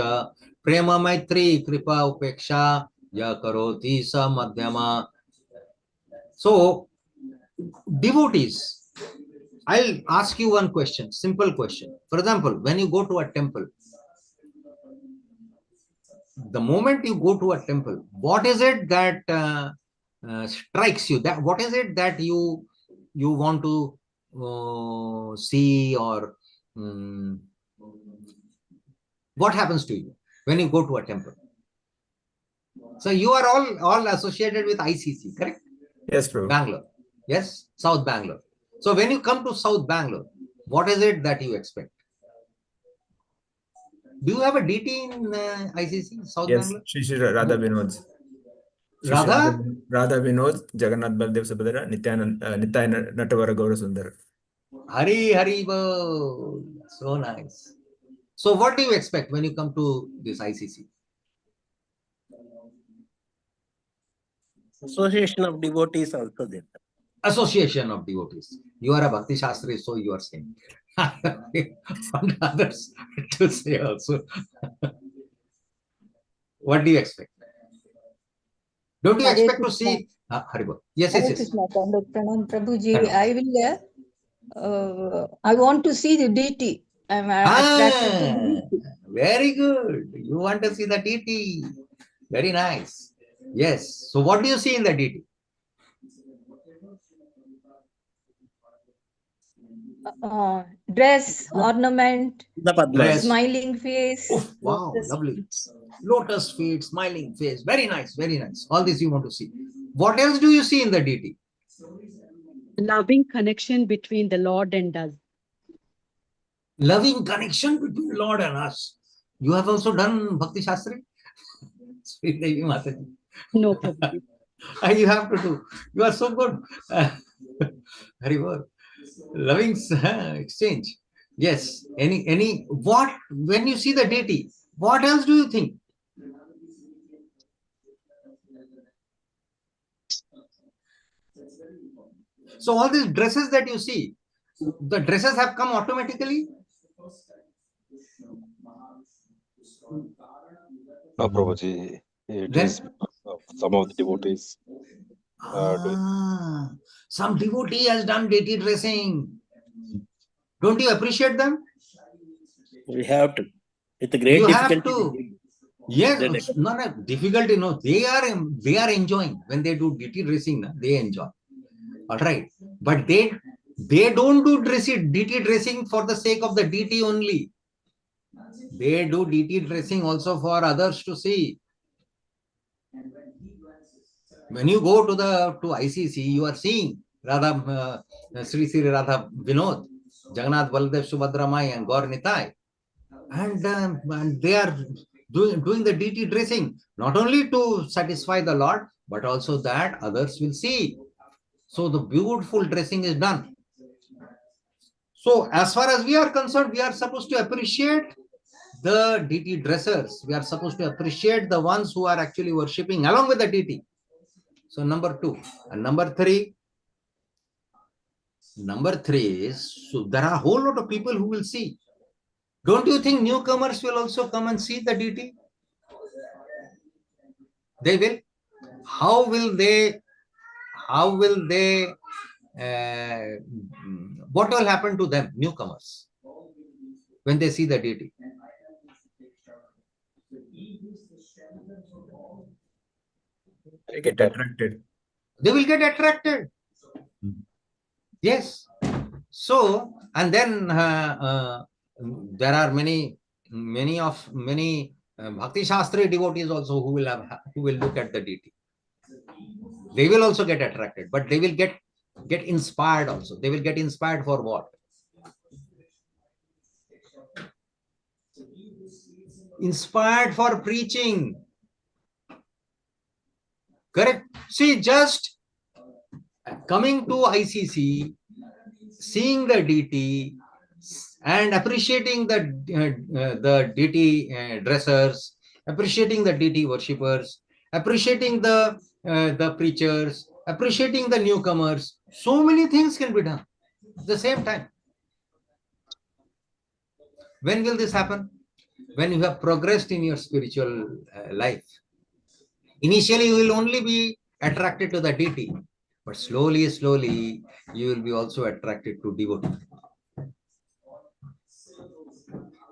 प्रेम मैत्री कृपा उपेक्षा या करोति स मध्यमा. So, devotees, I'll ask you one question, simple question. For example, when you go to a temple, the moment you go to a temple, what is it that strikes you? That what is it that you want to see, or what happens to you when you go to a temple? So you are all associated with ICC, correct? Yes, Prabhu. Bangalore. Yes, South Bangalore. So when you come to South Bangalore, what is it that you expect? Do you have a DT in ICC, South Yes, Bangalore? Shri Radha Vinod. Shri Radha? Radha Vinod, Jagannath Baldev Subhadra, Nitya Natavara Gaura Sundar. Hari Hari Bo. So nice. So what do you expect when you come to this ICC? Association of devotees also there. Association of devotees. You are a Bhakti Shastri, so you are saying. Want others to say also. What do you expect? Don't you Hare expect to Krishna. see? Haribol. Yes, Hare yes, yes. Krishna, Pranam Prabhuji. Pranam. I want to see the deity. I'm attracted to the deity. Very good. You want to see the deity. Very nice. Yes. So what do you see in the deity? Dress, ornament, The Padmas. Dress. smiling face. Oof, wow, lotus lovely. feet. Lotus feet, smiling face. Very nice, very nice. All this you want to see. What else do you see in the deity? Loving connection between the Lord and us. Loving connection between Lord and us. You have also done Bhakti Shastri? Sweet Devi Mataji. No, Prabhuji. You have to do. You are so good. Very well. Loving exchange. Yes. What, when you see the deity, what else do you think? So all these dresses that you see, the dresses have come automatically? No, Prabhuji. It Then- is some of the devotees. Some devotee has done deity dressing. Don't you appreciate them? We have to. With great You have difficulty. to. Yes, no, difficulty, no. They are enjoying when they do deity dressing. They enjoy. All right, but they don't do deity dressing for the sake of the deity only. They do deity dressing also for others to see. When you go to ICC, you are seeing Radha, Sri Radha Vinod, Jagannath Baldev Subhadra Mai and Gaur Nitai, and they are doing the deity dressing not only to satisfy the Lord, but also that others will see. So the beautiful dressing is done. So as far as we are concerned, we are supposed to appreciate the deity dressers. We are supposed to appreciate the ones who are actually worshipping along with the deity. So number 2. And number 3 is, so there are a whole lot of people who will see. Don't you think newcomers will also come and see the deity? They will. How will they what will happen to them, newcomers, when they see the deity? They get attracted. They will get attracted. Yes. So, and then there are many Bhakti Shastri devotees also who will look at the deity. They will also get attracted, but they will get inspired also. They will get inspired for what? Inspired for preaching. Correct? See, just coming to ICC, seeing the deity and appreciating the deity dressers, appreciating the deity worshippers, appreciating the preachers, appreciating the newcomers. So many things can be done. At the same time. When will this happen? When you have progressed in your spiritual life. Initially, you will only be attracted to the deity, but slowly, slowly, you will be also attracted to devotee.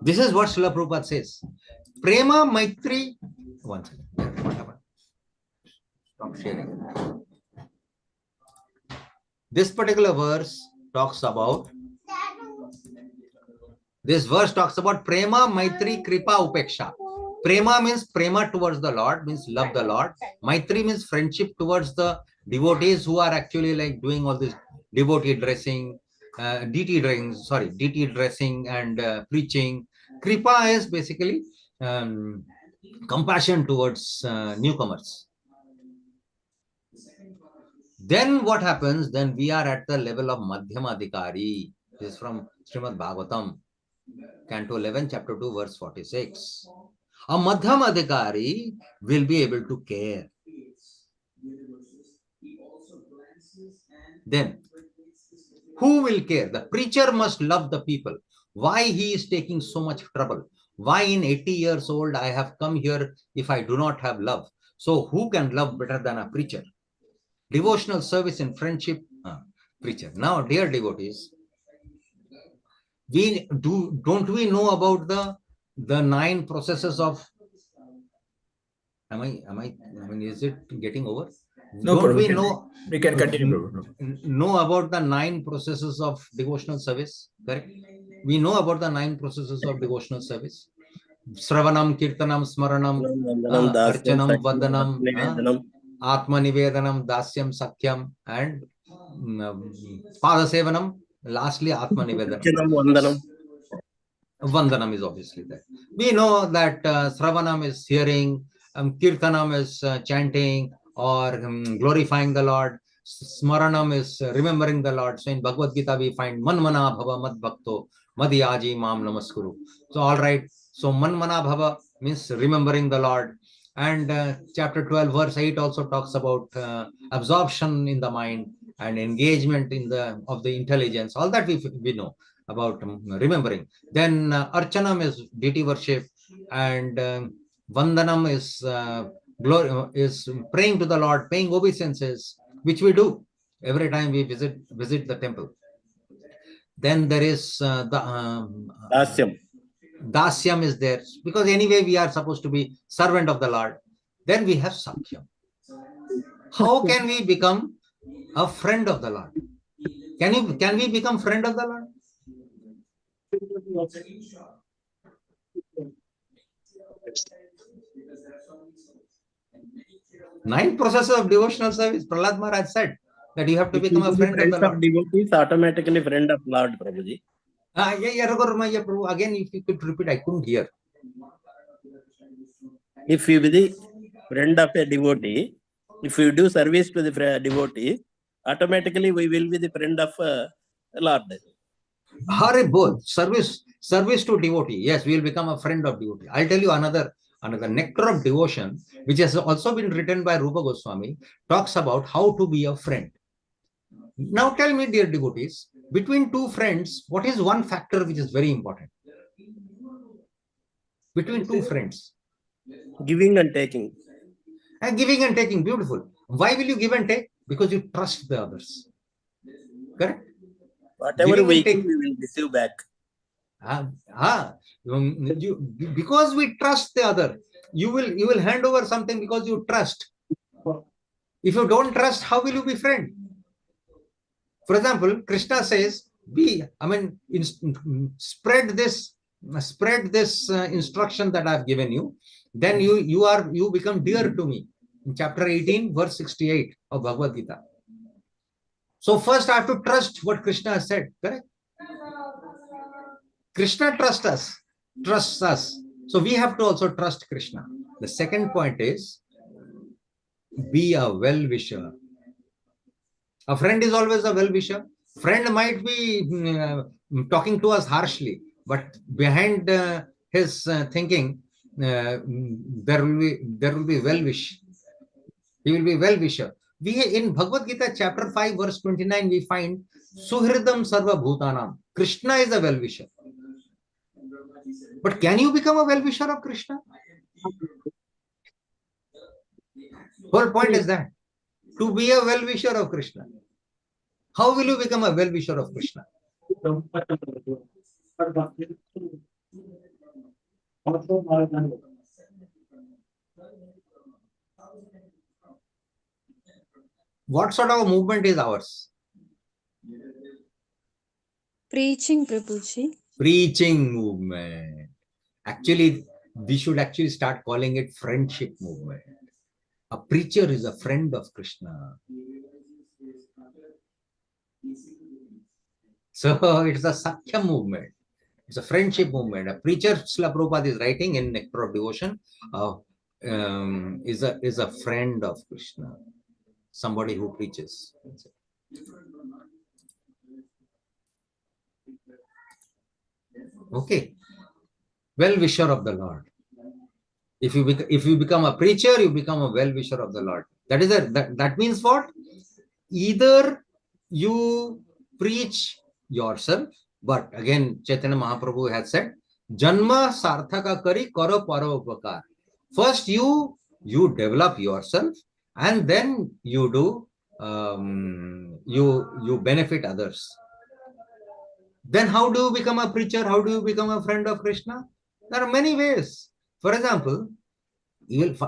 This is what Srila Prabhupada says. Prema Maitri. One second. What happened? Stop sharing. This particular verse talks about. This verse talks about Prema Maitri Kripa Upeksha. Prema means prema towards the Lord, means love the Lord. Maitri means friendship towards the devotees who are actually like doing all this devotee dressing, deity dressing and preaching. Kripa is basically compassion towards newcomers. Then what happens? Then we are at the level of Madhyamadikari. This is from Srimad Bhagavatam, Canto 11, Chapter 2, verse 46. A Madhyamadikari will be able to care. Then, who will care? The preacher must love the people. Why he is taking so much trouble? Why in 80 years old I have come here if I do not have love? So who can love better than a preacher? Devotional service and friendship, preacher. Now, dear devotees, don't we know about the 9 processes of? Is it getting over? No, don't Prabhu, we know? We can continue, Prabhu. Know about the 9 processes of devotional service? Correct. We know about the 9 processes of devotional service. Sravanam, Kirtanam, Smaranam, Archanam, Vandanam, Atma Nivedanam, Dasyam, Sakyam, and Padasevanam. Lastly, Atma Nivedanam. Vandanam is obviously there. We know that Sravanam is hearing, Kirtanam is chanting or glorifying the Lord. Smaranam is remembering the Lord. So in Bhagavad Gita we find Manmana Bhava Mad Bhakto Madhyaji Mam Namaskuru. So all right. So Manmana Bhava means remembering the Lord. And chapter 12 verse 8 also talks about absorption in the mind and engagement in of the intelligence. All that we know about remembering. Then Archanam is deity worship, and Vandanam is praying to the Lord, paying obeisances, which we do every time we visit the temple. Then there is Dasyam. Dasyam is there, because anyway we are supposed to be servant of the Lord. Then we have Sakyam. How can we become a friend of the Lord? Can we become friend of the Lord? Nine processes of devotional service. Prahlad Maharaj said that you have to become a friend of the Lord. Devotees automatically friend of Lord, Prabhuji. Prabhu. Again, if you could repeat, I couldn't hear. If you be the friend of a devotee, if you do service to the devotee, automatically we will be the friend of Lord. Hare both service to devotee. Yes, we will become a friend of devotee. I'll tell you another nectar of devotion, which has also been written by Rupa Goswami, talks about how to be a friend. Now tell me, dear devotees, between two friends, what is one factor which is very important? Between two friends. Giving and taking. Giving and taking, beautiful. Why will you give and take? Because you trust the others. Correct? Whatever we give, we will receive back. Because we trust the other, you will hand over something because you trust. If you don't trust, how will you be friend? For example, Krishna says, spread this instruction that I've given you. Then you become dear to me. In chapter 18, verse 68 of Bhagavad Gita. So first I have to trust what Krishna has said, correct? Krishna trusts us. So we have to also trust Krishna. The second point is, be a well-wisher. A friend is always a well-wisher. Friend might be talking to us harshly, but behind his thinking, there will be well-wish. He will be well-wisher. In Bhagavad Gita chapter 5 verse 29, we find Suhridam Sarva Bhutanam. Krishna is a well-wisher. But can you become a well-wisher of Krishna? Whole point is that. To be a well-wisher of Krishna. How will you become a well-wisher of Krishna? What sort of a movement is ours? Preaching, Prabhuji. Preaching movement. Actually, we should actually start calling it friendship movement. A preacher is a friend of Krishna. So it's a Sakya movement. It's a friendship movement. A preacher, Srila Prabhupada is writing in Nectar of Devotion, is a friend of Krishna. Somebody who preaches. Okay. Well-wisher of the Lord. If you become a preacher, you become a well-wisher of the Lord. That means what? Either you preach yourself, but again, Chaitanya Mahaprabhu has said, Janma sarthaka kari karo paropakar. First, you develop yourself, and then you do you benefit others. Then how do you become a preacher? How do you become a friend of Krishna? There are many ways. For example,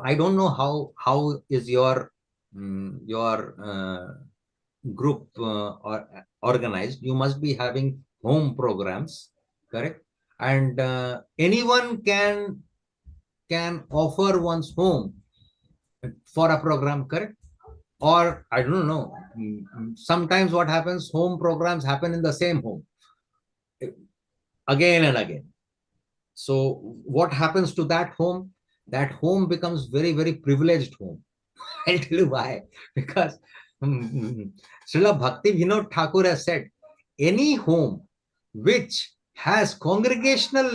I don't know how is your group organized. You must be having home programs, correct? And anyone can offer one's home for a program, correct? Or I don't know. Sometimes what happens, home programs happen in the same home again and again. So what happens to that home? That home becomes very, very privileged home. I'll tell you why. Because Srila Bhakti Vinod Thakur has said, any home which has congregational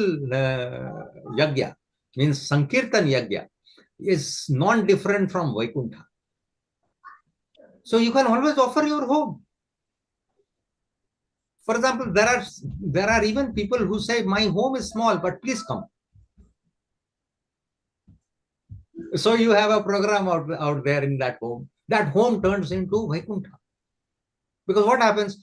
yagya, means Sankirtan yagya, is non-different from Vaikuntha. So you can always offer your home. For example, there are even people who say, my home is small, but please come. So you have a program out there in that home. That home turns into Vaikuntha. Because what happens,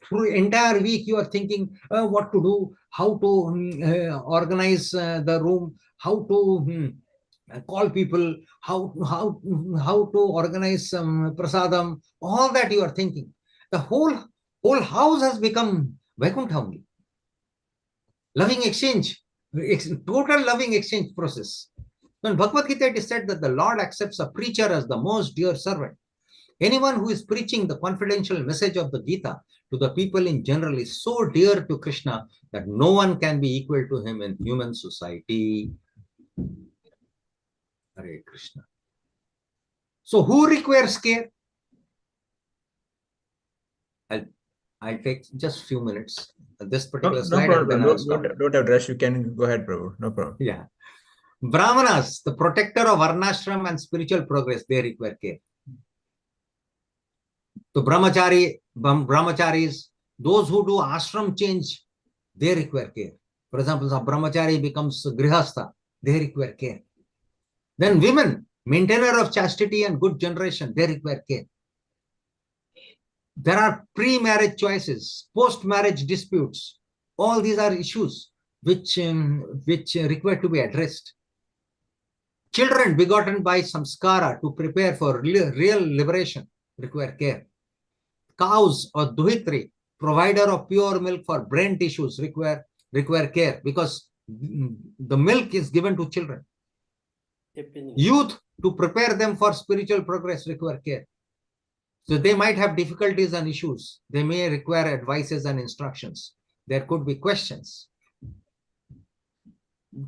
through entire week you are thinking what to do, how to organize the room, how to call people, how to organize prasadam, all that you are thinking. The whole house has become Vaikuntha only. Loving exchange, total loving exchange process. When Bhagavad Gita, it is said that the Lord accepts a preacher as the most dear servant. Anyone who is preaching the confidential message of the Gita to the people in general is so dear to Krishna that no one can be equal to him in human society. Hare Krishna. So who requires care? I'll take just a few minutes. This particular slide. No problem. Don't have rush. You can go ahead, Prabhu. No problem. Yeah. Brahmanas, the protector of varnashram and spiritual progress, they require care. So brahmacharis, those who do ashram change, they require care. For example, if a brahmachari becomes grihastha, they require care. Then women, maintainer of chastity and good generation, they require care. There are pre-marriage choices, post-marriage disputes. All these are issues which require to be addressed. Children begotten by samskara to prepare for real liberation require care. Cows or duhitri, provider of pure milk for brain tissues, require care because the milk is given to children. Youth, to prepare them for spiritual progress, require care. So they might have difficulties and issues. They may require advices and instructions. There could be questions.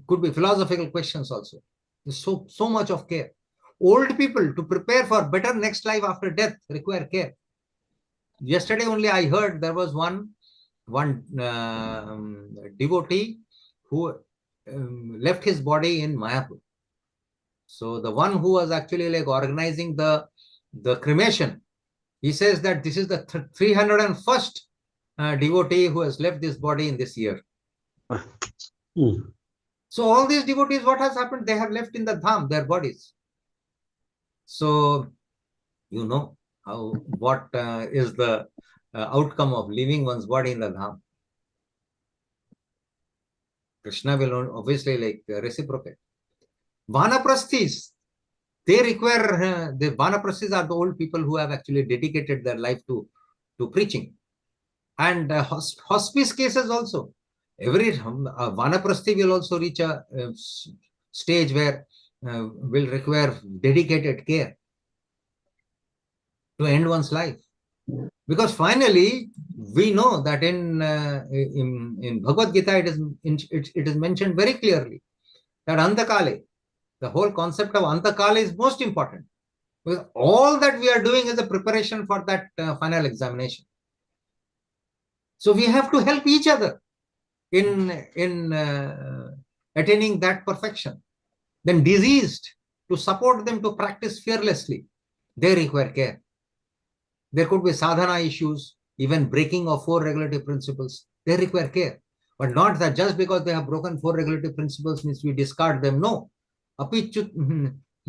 Could be philosophical questions also. There's so much of care. Old people, to prepare for better next life after death, require care. Yesterday only I heard there was one devotee who left his body in Mayapur. So the one who was actually like organizing the cremation, he says that this is the 301st devotee who has left this body in this year. Hmm. So all these devotees, what has happened? They have left in the dham, their bodies. So you know what is the outcome of leaving one's body in the dham. Krishna will obviously reciprocate. Vanaprasthis, they require, the Vanaprasthis are the old people who have actually dedicated their life to preaching. And hospice cases also. Every Vanaprasthi will also reach a stage where will require dedicated care to end one's life. Because finally, we know that in Bhagavad Gita, it is mentioned very clearly that Antakale, the whole concept of Antakale is most important. Because all that we are doing is a preparation for that final examination. So we have to help each other in attaining that perfection. Then diseased, to support them to practice fearlessly, they require care. There could be sadhana issues, even breaking of 4 regulative principles. They require care. But not that just because they have broken 4 regulative principles means we discard them. No. Api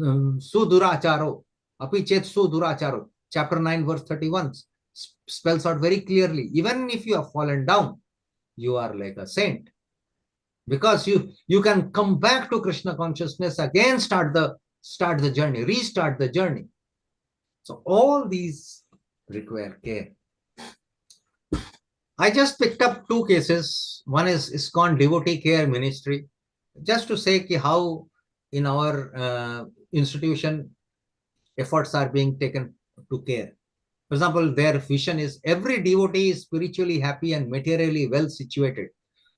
suduracharo. Api chet suduracharo. Chapter 9, verse 31 spells out very clearly. Even if you have fallen down, you are like a saint. Because you can come back to Krishna consciousness again, start the journey, restart the journey. So all these require care. I just picked up 2 cases. One is ISKCON Devotee Care Ministry, just to say how in our institution efforts are being taken to care. For example, their vision is every devotee is spiritually happy and materially well situated,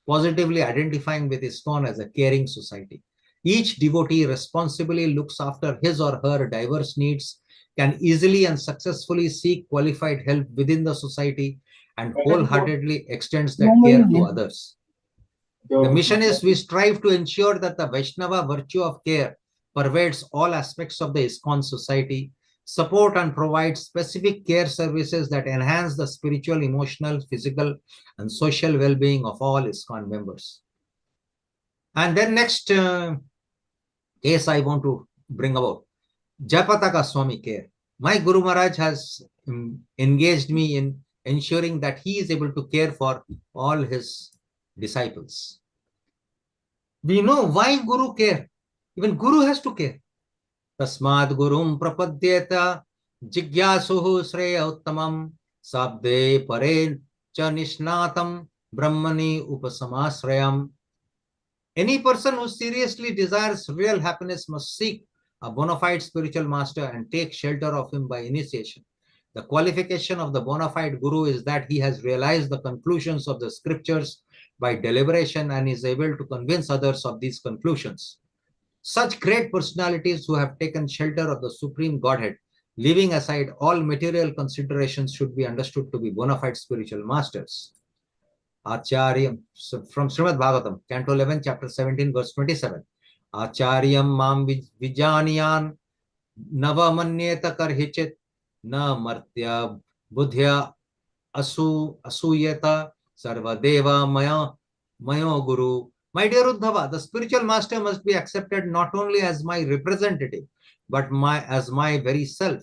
positively identifying with ISKCON as a caring society. Each devotee responsibly looks after his or her diverse needs, can easily and successfully seek qualified help within the society, and wholeheartedly extends that care to others. The mission is we strive to ensure that the Vaishnava virtue of care pervades all aspects of the ISKCON society, support and provide specific care services that enhance the spiritual, emotional, physical, and social well-being of all ISKCON members. And then next case I want to bring about. Jayapataka Swami Care. My Guru Maharaj has engaged me in ensuring that he is able to care for all his disciples. We know why Guru care. Even Guru has to care. Tasmad Gurum Prapadyeta Jigyasuhu Sreya Uttamam Sabde Pare Cha Nishnatam Brahmani Upasamasrayam. Any person who seriously desires real happiness must seek a bona fide spiritual master and take shelter of him by initiation. The qualification of the bona fide guru is that he has realized the conclusions of the scriptures by deliberation and is able to convince others of these conclusions. Such great personalities who have taken shelter of the Supreme Godhead, leaving aside all material considerations, should be understood to be bona fide spiritual masters. Acharya, from Srimad Bhagavatam, Canto 11, Chapter 17, verse 27. Acharyam mam vijaniyan navamanyeta karhichit na martya buddhya asuyeta sarvadeva mayo guru. My dear Uddhava, the spiritual master must be accepted not only as my representative, but as my very self.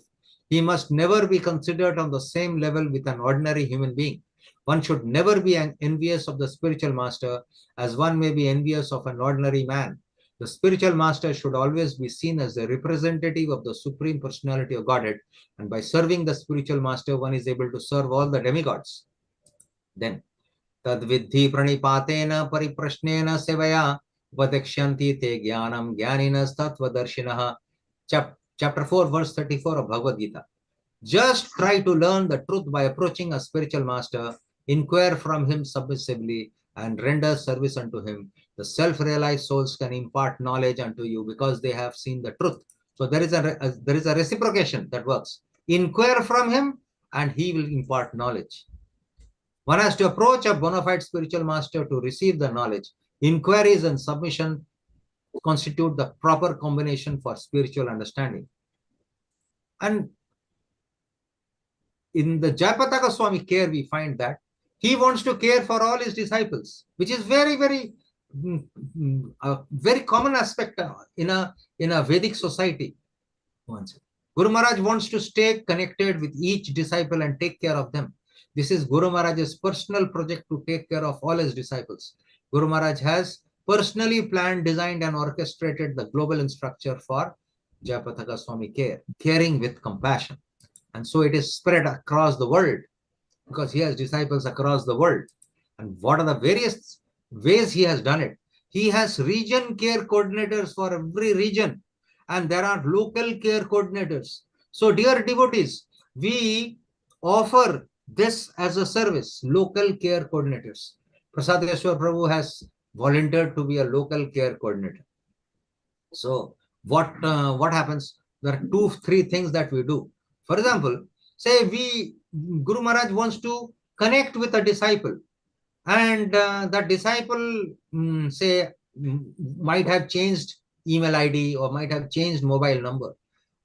He must never be considered on the same level with an ordinary human being. One should never be envious of the spiritual master as one may be envious of an ordinary man. The spiritual master should always be seen as the representative of the Supreme Personality of Godhead, and by serving the spiritual master, one is able to serve all the demigods. Then, Tadvidhi pranipatena pariprashnena sevaya vadakshanti te jnanam jnaninas tattvadarshinaha. Chapter 4, verse 34 of Bhagavad Gita. Just try to learn the truth by approaching a spiritual master, inquire from him submissively, and render service unto him. The self-realized souls can impart knowledge unto you because they have seen the truth. So there is a reciprocation that works. Inquire from him and he will impart knowledge. One has to approach a bona fide spiritual master to receive the knowledge. Inquiries and submission constitute the proper combination for spiritual understanding. And in the Jayapataka Swami Care, we find that He wants to care for all his disciples, which is very, very, a very common aspect in a Vedic society. Guru Maharaj wants to stay connected with each disciple and take care of them. This is Guru Maharaj's personal project to take care of all his disciples. Guru Maharaj has personally planned, designed, and orchestrated the global structure for Jayapataka Swami care, caring with compassion. And so it is spread across the world because he has disciples across the world. And what are the various ways he has done it? He has region care coordinators for every region, and there are local care coordinators. So, dear devotees, we offer this as a service, local care coordinators. Prasadeshwar Prabhu has volunteered to be a local care coordinator. So, what happens? There are 2-3 things that we do. For example, say Guru Maharaj wants to connect with a disciple, and that disciple might have changed email ID or might have changed mobile number.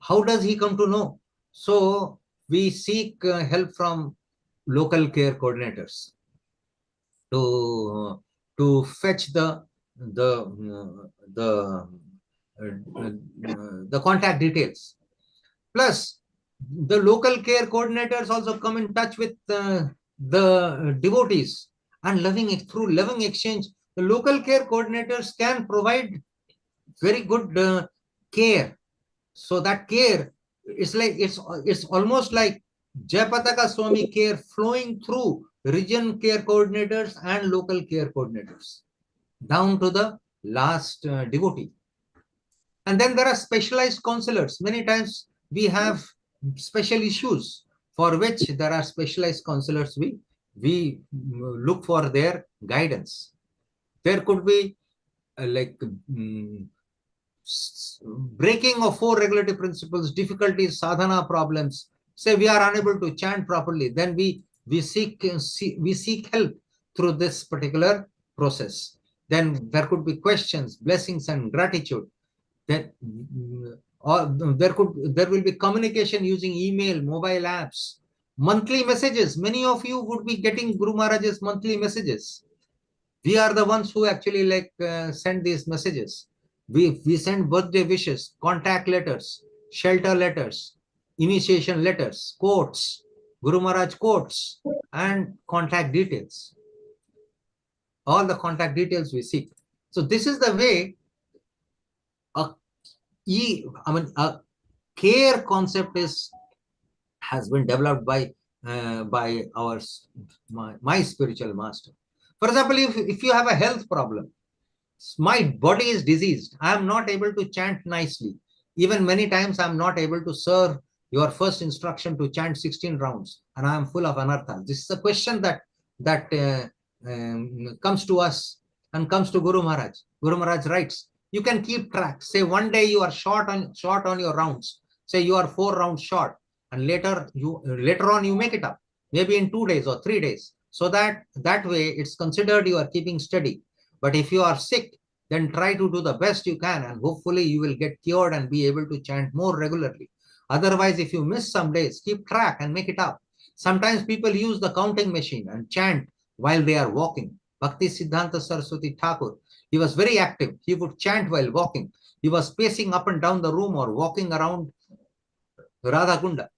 How does he come to know? So we seek help from local care coordinators to fetch the contact details. Plus, the local care coordinators also come in touch with the devotees, and through loving exchange, the local care coordinators can provide very good care. So that care is like it's almost like Jayapataka Swami care flowing through region care coordinators and local care coordinators down to the last devotee. And then there are specialized counselors. Many times we have special issues for which there are specialized counselors. We look for their guidance. There could be breaking of 4 regulative principles, difficulties, sadhana problems. Say we are unable to chant properly, then we seek help through this particular process. Then there could be questions, blessings, and gratitude. Then there will be communication using email, mobile apps, monthly messages. Many of you would be getting Guru Maharaj's monthly messages. We are the ones who actually send these messages. We send birthday wishes, contact letters, shelter letters, initiation letters, quotes, Guru Maharaj quotes, and contact details. All the contact details we seek. So this is the way a care concept has been developed by my spiritual master. For example, if you have a health problem, my body is diseased, I am not able to chant nicely. Even many times I am not able to serve your first instruction to chant 16 rounds, and I am full of anarthas. This is a question that comes to us and comes to Guru Maharaj. Guru Maharaj writes, you can keep track. Say one day you are short on your rounds. Say you are 4 rounds short, and later on you make it up, maybe in 2 days or 3 days. So that way it's considered you are keeping steady. But if you are sick, then try to do the best you can, and hopefully you will get cured and be able to chant more regularly. Otherwise, if you miss some days, keep track and make it up. Sometimes people use the counting machine and chant while they are walking. Bhakti Siddhanta Saraswati Thakur, he was very active. He would chant while walking. He was pacing up and down the room or walking around Radha Kunda.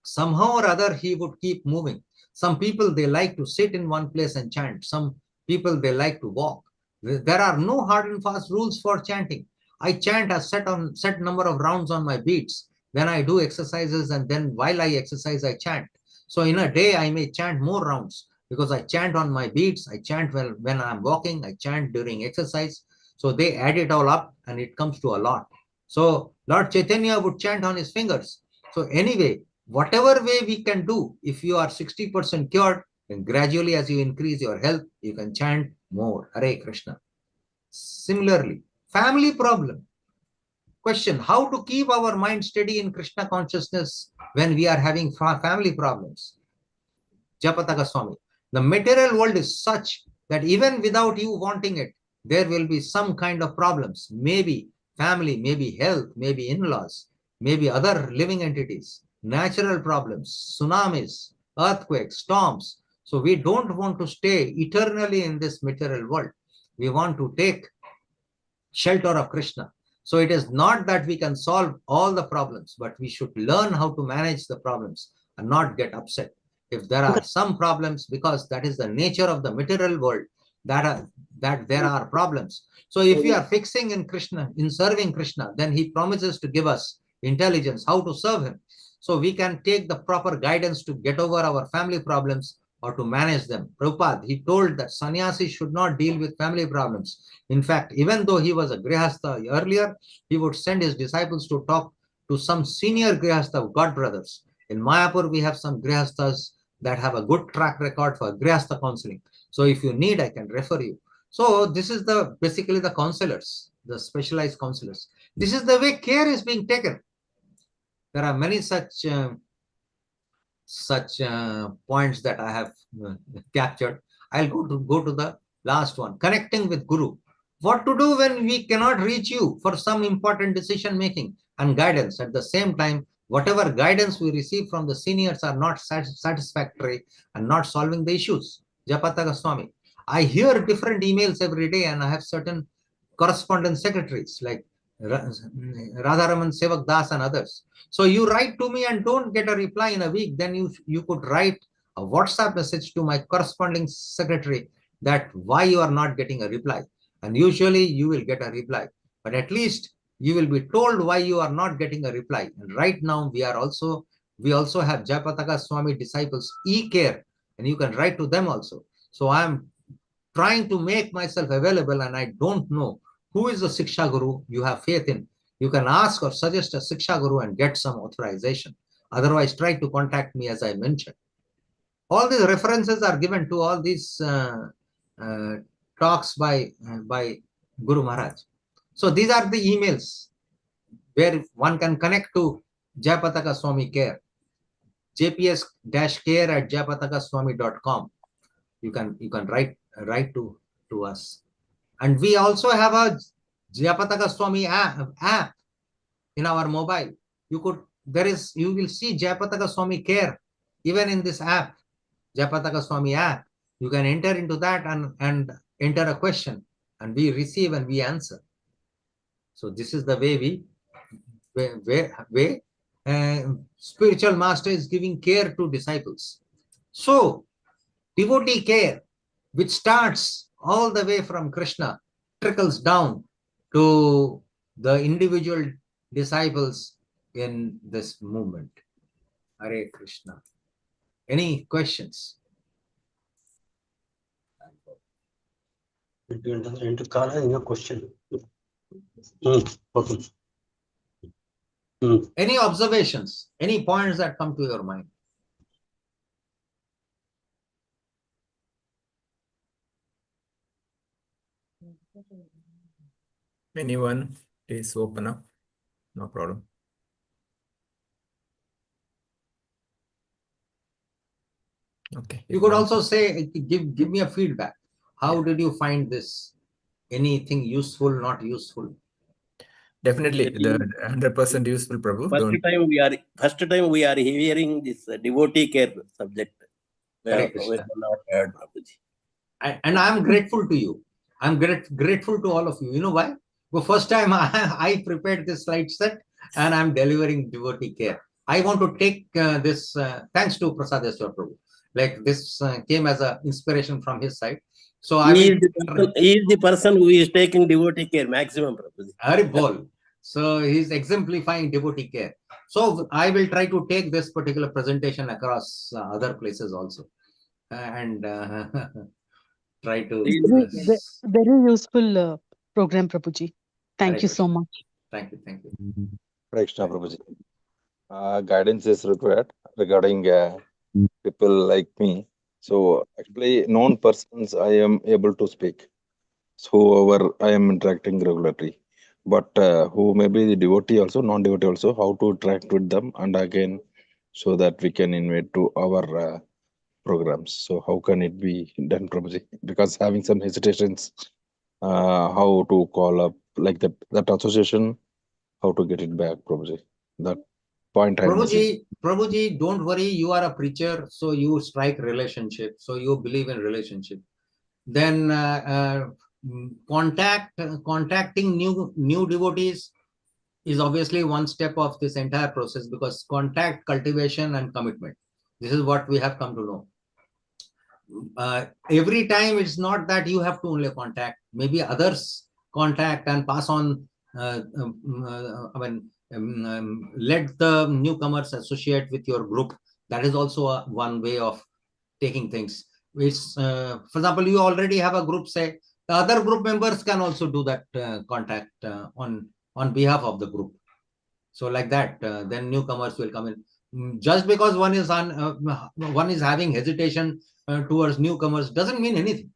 Somehow or other, he would keep moving. Some people, they like to sit in one place and chant. Some people, they like to walk. There are no hard and fast rules for chanting. I chant a set number of rounds on my beats. Then I do exercises, and then while I exercise, I chant. So in a day, I may chant more rounds because I chant on my beats. I chant when I'm walking. I chant during exercise. So they add it all up, and it comes to a lot. So Lord Chaitanya would chant on his fingers. So anyway, whatever way we can do, if you are 60% cured, then gradually as you increase your health, you can chant more. Hare Krishna. Similarly, family problem. Question, how to keep our mind steady in Krishna consciousness when we are having family problems? Jayapataka Swami. The material world is such that even without you wanting it, there will be some kind of problems. Maybe family, maybe health, maybe in-laws, maybe other living entities, natural problems, tsunamis, earthquakes, storms. So we don't want to stay eternally in this material world. We want to take shelter of Krishna. So it is not that we can solve all the problems, but we should learn how to manage the problems and not get upset. If there are some problems, because that is the nature of the material world, that there are problems. So if we are fixing in Krishna, in serving Krishna, then he promises to give us intelligence, how to serve him. So we can take the proper guidance to get over our family problems or to manage them. Prabhupada, he told that sannyasi should not deal with family problems. In fact, even though he was a grihastha earlier, he would send his disciples to talk to some senior grihastha god brothers. In Mayapur, we have some grihasthas that have a good track record for grihastha counseling. So if you need, I can refer you. So this is basically the counselors, the specialized counselors. This is the way care is being taken. There are many such points that I have captured. I'll go to the last one, connecting with Guru. What to do when we cannot reach you for some important decision making and guidance. At the same time, whatever guidance we receive from the seniors are not satisfactory and not solving the issues. Japataka Swami, I hear different emails every day, and I have certain correspondence secretaries like Radharaman Sevak Das and others. So you write to me and don't get a reply in a week, then you could write a WhatsApp message to my corresponding secretary that why you are not getting a reply. And usually you will get a reply, but at least you will be told why you are not getting a reply. And right now we also have Jayapataka Swami disciples e-care, and you can write to them also. So I am trying to make myself available, and I don't know who is the Siksha Guru you have faith in. You can ask or suggest a Siksha Guru and get some authorization. Otherwise, try to contact me as I mentioned. All these references are given to all these talks by Guru Maharaj. So these are the emails where one can connect to Jayapataka Swami Care, jps-care@jayapatakaswami.com. You can write to us. And we also have a Jayapataka Swami app in our mobile. You will see Jayapataka Swami Care even in this app, Jayapataka Swami app. You can enter into that and enter a question, and we receive and we answer. So this is the way spiritual master is giving care to disciples. So devotee care, which starts all the way from Krishna, trickles down to the individual disciples in this movement. Hare Krishna. Any questions? Into Kala, your question. Okay. Any observations? Any points that come to your mind? Anyone, please open up. No problem. Okay. You could also say, give me a feedback. How did you find this? Anything useful, not useful? Definitely, the 100% useful, Prabhu. First time we are hearing this devotee care subject. Hare Krishna. And I'm grateful to you. I'm grateful to all of you. You know why? The first time I prepared this slide set and I'm delivering devotee care. I want to take this, thanks to Prasadeswar Prabhu. Like this came as an inspiration from his side. So he is the person who is taking devotee care maximum. Haribol. So he's exemplifying devotee care. So I will try to take this particular presentation across other places also. And try to... Very useful program, Prabhuji. Thank you so much. Thank you. Krishna Prabhuji. Guidance is required regarding people like me. So actually, known persons I am able to speak. So whoever I am interacting regularly. But who may be the devotee also, non-devotee also, how to interact with them, and again, so that we can invite to our programs. So how can it be done, Prabhuji? Because having some hesitations, how to call up like that association, how to get it back, Prabhuji? That point I'm missing. Prabhuji, don't worry. You are a preacher, so you strike relationship. So you believe in relationship. Then contacting new devotees is obviously one step of this entire process, because contact, cultivation, and commitment. This is what we have come to know. Every time it's not that you have to only contact, maybe others contact and pass on. Let the newcomers associate with your group. That is also one way of taking things. Which, for example, you already have a group, say, the other group members can also do that contact on behalf of the group. So like that, then newcomers will come in. Just because one is having hesitation towards newcomers doesn't mean anything.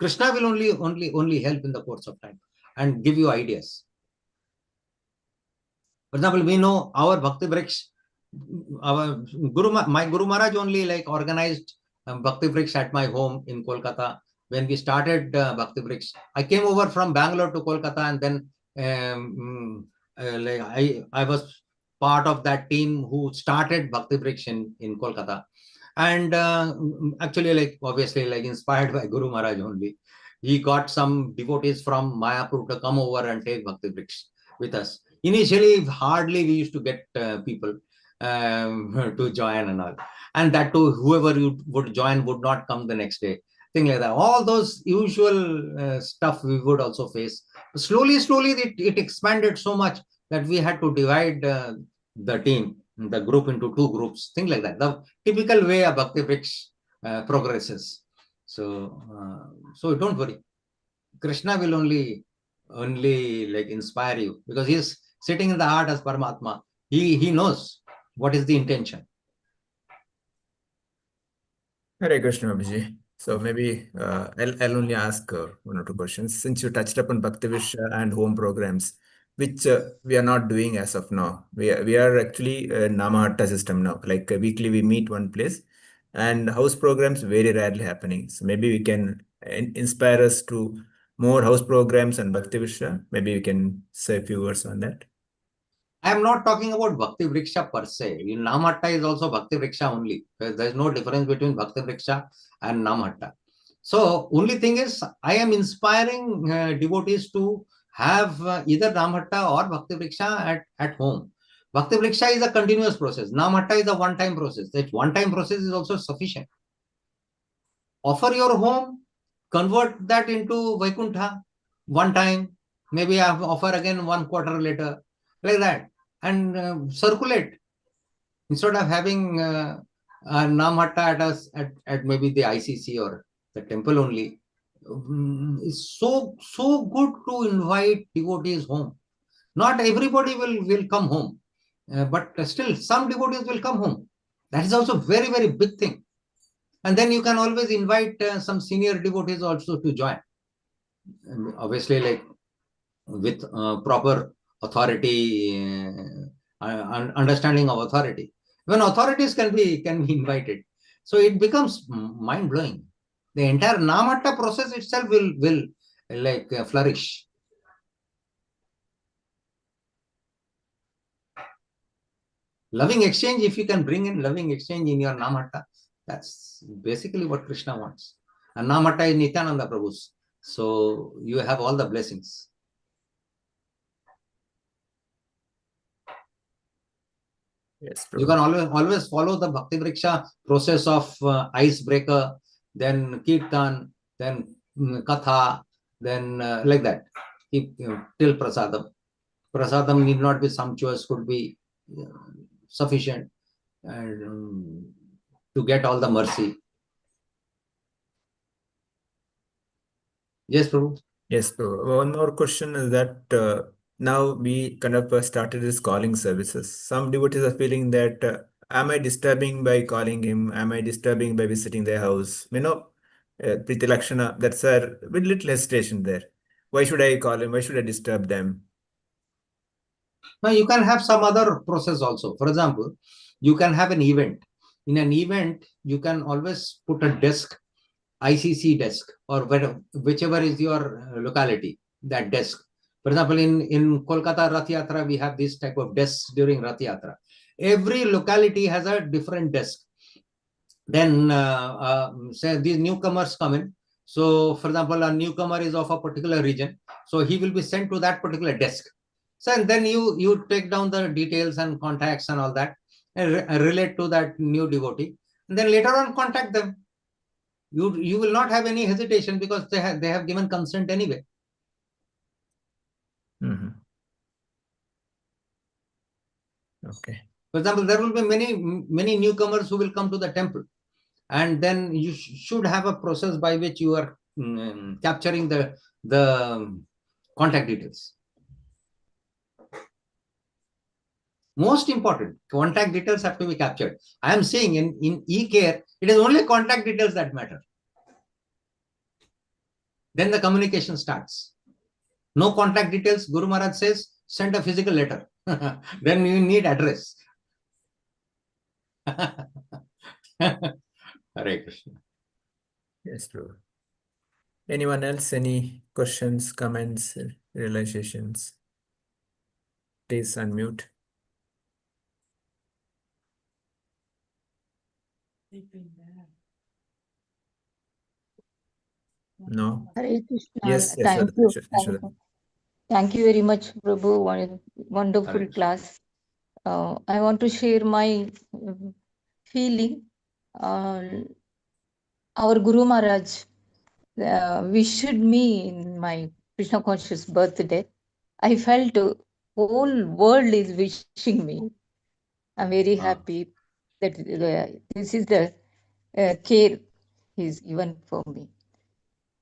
Krishna will only help in the course of time and give you ideas. For example, we know our Bhakti Vriksha, my Guru Maharaj only like organized Bhakti Vriksha at my home in Kolkata. When we started Bhakti Vriksha, I came over from Bangalore to Kolkata, and then I was part of that team who started Bhakti Vriksha in Kolkata. And actually, like obviously, like inspired by Guru Maharaj only, he got some devotees from Mayapur to come over and take Bhakti Vriksha with us. Initially, hardly we used to get people to join and all, and that too, whoever you would join would not come the next day. Thing like that. All those usual stuff we would also face. Slowly, it expanded so much that we had to divide the team, the group, into two groups. Things like that. The typical way a Bhakti Vriksha progresses. So don't worry. Krishna will only like inspire you, because he is sitting in the heart as Paramatma. He knows what is the intention. Hare Krishna, Babaji. So maybe I'll only ask one or two questions. Since you touched upon Bhakti Vriksha and home programs, which we are not doing as of now. We are actually Namahatta system now. Like weekly we meet one place, and house programs very rarely happening. So maybe we can inspire us to more house programs and Bhakti Vriksha. Maybe we can say a few words on that. I am not talking about Bhakti Vriksha per se. Namahatta is also Bhakti Vriksha only. There is no difference between Bhakti Vriksha and Namahatta. So only thing is, I am inspiring devotees to have either Namahatta or Bhakti Vriksha at home. Bhakti Vriksha is a continuous process. Namahatta is a one-time process. That one-time process is also sufficient. Offer your home, convert that into Vaikuntha one time, maybe I offer again 1 quarter later, like that, and circulate. Instead of having a Namahatta at maybe the ICC or the temple only, it's so good to invite devotees home. Not everybody will come home, but still some devotees will come home. That is also very, very big thing. And then you can always invite some senior devotees also to join. And obviously, like with proper authority, understanding of authority. When authorities can be invited, so it becomes mind blowing. The entire Namahatta process itself will like flourish. Loving exchange, if you can bring in loving exchange in your Namahatta, that's basically what Krishna wants. And Namahatta is Nityananda Prabhu's. So you have all the blessings. Yes, You Prabhu. can always follow the Bhakti Vriksha process of icebreaker, then kirtan, then katha, then like that. Keep till prasadam. Prasadam need not be sumptuous, could be sufficient and to get all the mercy. Yes, Prabhu. Yes, Prabhu. One more question is that now we kind of started this calling services. Some devotees are feeling that am I disturbing by calling him? Am I disturbing by visiting their house? Priti Lakshana, that's a with little hesitation there. Why should I call him? Why should I disturb them? Now you can have some other process also. For example, you can have an event. In an event, you can always put a desk, ICC desk, or whichever is your locality, that desk. For example, in Kolkata Rath Yatra, we have this type of desks during Rath Yatra. Every locality has a different desk. Then say these newcomers come in. So for example, a newcomer is of a particular region. So he will be sent to that particular desk. So and then you take down the details and contacts and all that and relate to that new devotee. And then later on contact them. You will not have any hesitation because they have given consent anyway. Okay. For example, there will be many newcomers who will come to the temple, and then you should have a process by which you are capturing the contact details. Most important, contact details have to be captured. I am saying in e-care, it is only contact details that matter. Then the communication starts. No contact details, Guru Maharaj says, send a physical letter. Then you need address. Hare Krishna. Yes, Prabhu. Anyone else? Any questions, comments, realizations? Please unmute. No. Hare Krishna. Yes, Thank Yashoda. you. Yashoda. Thank you very much, Prabhu. Wonderful Hare class. I want to share my feeling. Our Guru Maharaj wished me in my Krishna conscious birthday. I felt whole world is wishing me. I'm very happy that this is the care he's given for me.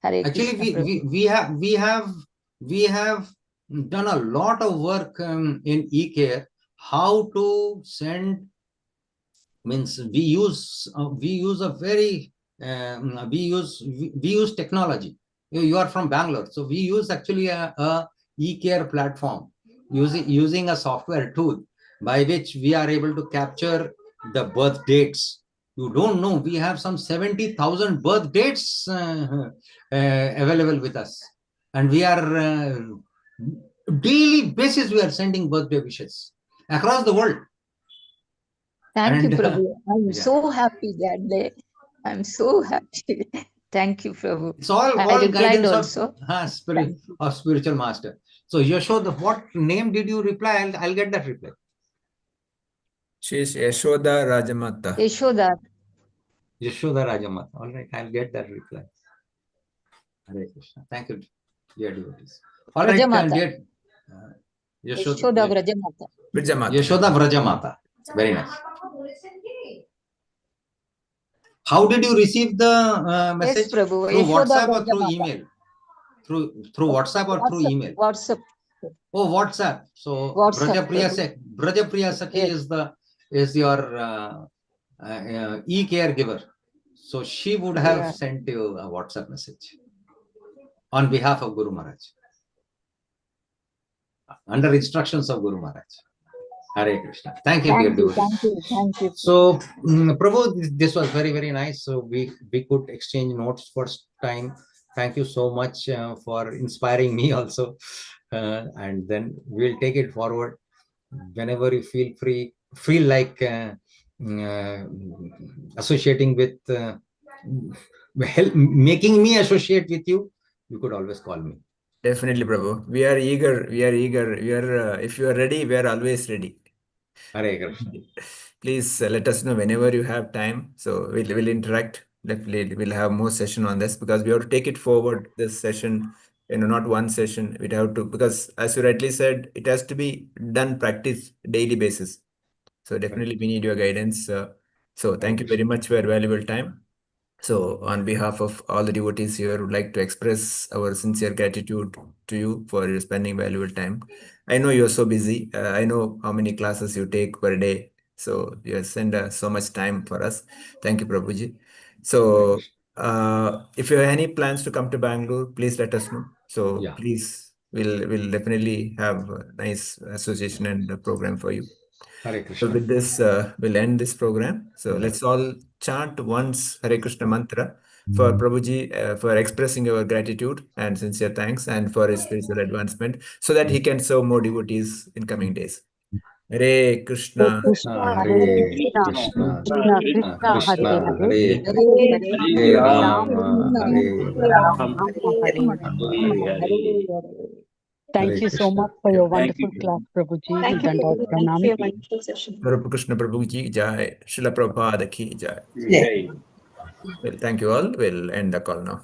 Hare Actually, Krishna, Prabhu. we have done a lot of work in e-care. How to send means we use a very we use technology. You are from Bangalore, so we use actually a e-care platform using a software tool by which we are able to capture the birth dates. You don't know, we have some 70,000 birth dates available with us, and we are daily basis we are sending birthday wishes across the world. Thank you, And Prabhu. I'm yeah, so happy that day. I'm so happy. Thank you, Prabhu. it's all I replied guidance also. of spiritual master. So Yashoda, what name did you reply? I'll get that reply. She is Yashoda Rajamata. Yashoda. Yashoda Rajamata. All right, I'll get that reply. Hare Krishna. Thank you, dear devotees. All right, Vrajamata. dear Yashoda Vrajamata. Vrajamata. Yashoda Vrajamata. Very nice. How did you receive the message? Yes, Prabhu. Through Yashoda WhatsApp or through Vrajamata. email? Through WhatsApp or through email? WhatsApp. Oh, WhatsApp. So WhatsApp, Brajapriya Sakhi yes. is your e-caregiver. So she would have sent you a WhatsApp message on behalf of Guru Maharaj, under instructions of Guru Maharaj. Hare Krishna. Thank you, dear devotees. Thank you. So, Prabhu, this was very, very nice. So we could exchange notes first time. Thank you so much for inspiring me also. And then we'll take it forward whenever you feel like associating with, making me associate with you. You could always call me. Definitely, Prabhu. We are eager. If you are ready, we are always ready. Hare Krishna. Please let us know whenever you have time. So we'll interact. Definitely, we'll have more session on this because we have to take it forward. This session, not one session. We'd have to, because as you rightly said, it has to be done practice daily basis. So definitely we need your guidance. So thank you very much for your valuable time. So on behalf of all the devotees here, would like to express our sincere gratitude to you for spending valuable time. I know you're so busy. I know how many classes you take per day. So you spend so much time for us. Thank you, Prabhuji. So if you have any plans to come to Bangalore, please let us know. So please, we'll definitely have a nice association and a program for you. So with this, we'll end this program. So let's all chant once Hare Krishna mantra for Prabhuji for expressing our gratitude and sincere thanks and for his spiritual advancement so that he can serve more devotees in coming days. Hare Krishna. Hare Krishna, Krishna Hare Hare Rama, Hare Rama, Thank Hare you so Krishna. much for your Thank you. wonderful class, Prabhuji. Thank you, Dandavat Prabhu. Thank you Pranam. for your wonderful session. Swarup Krishna Prabhuji Jai. Srila Prabhupada ki Jai. Jai. Well, thank you all. We'll end the call now.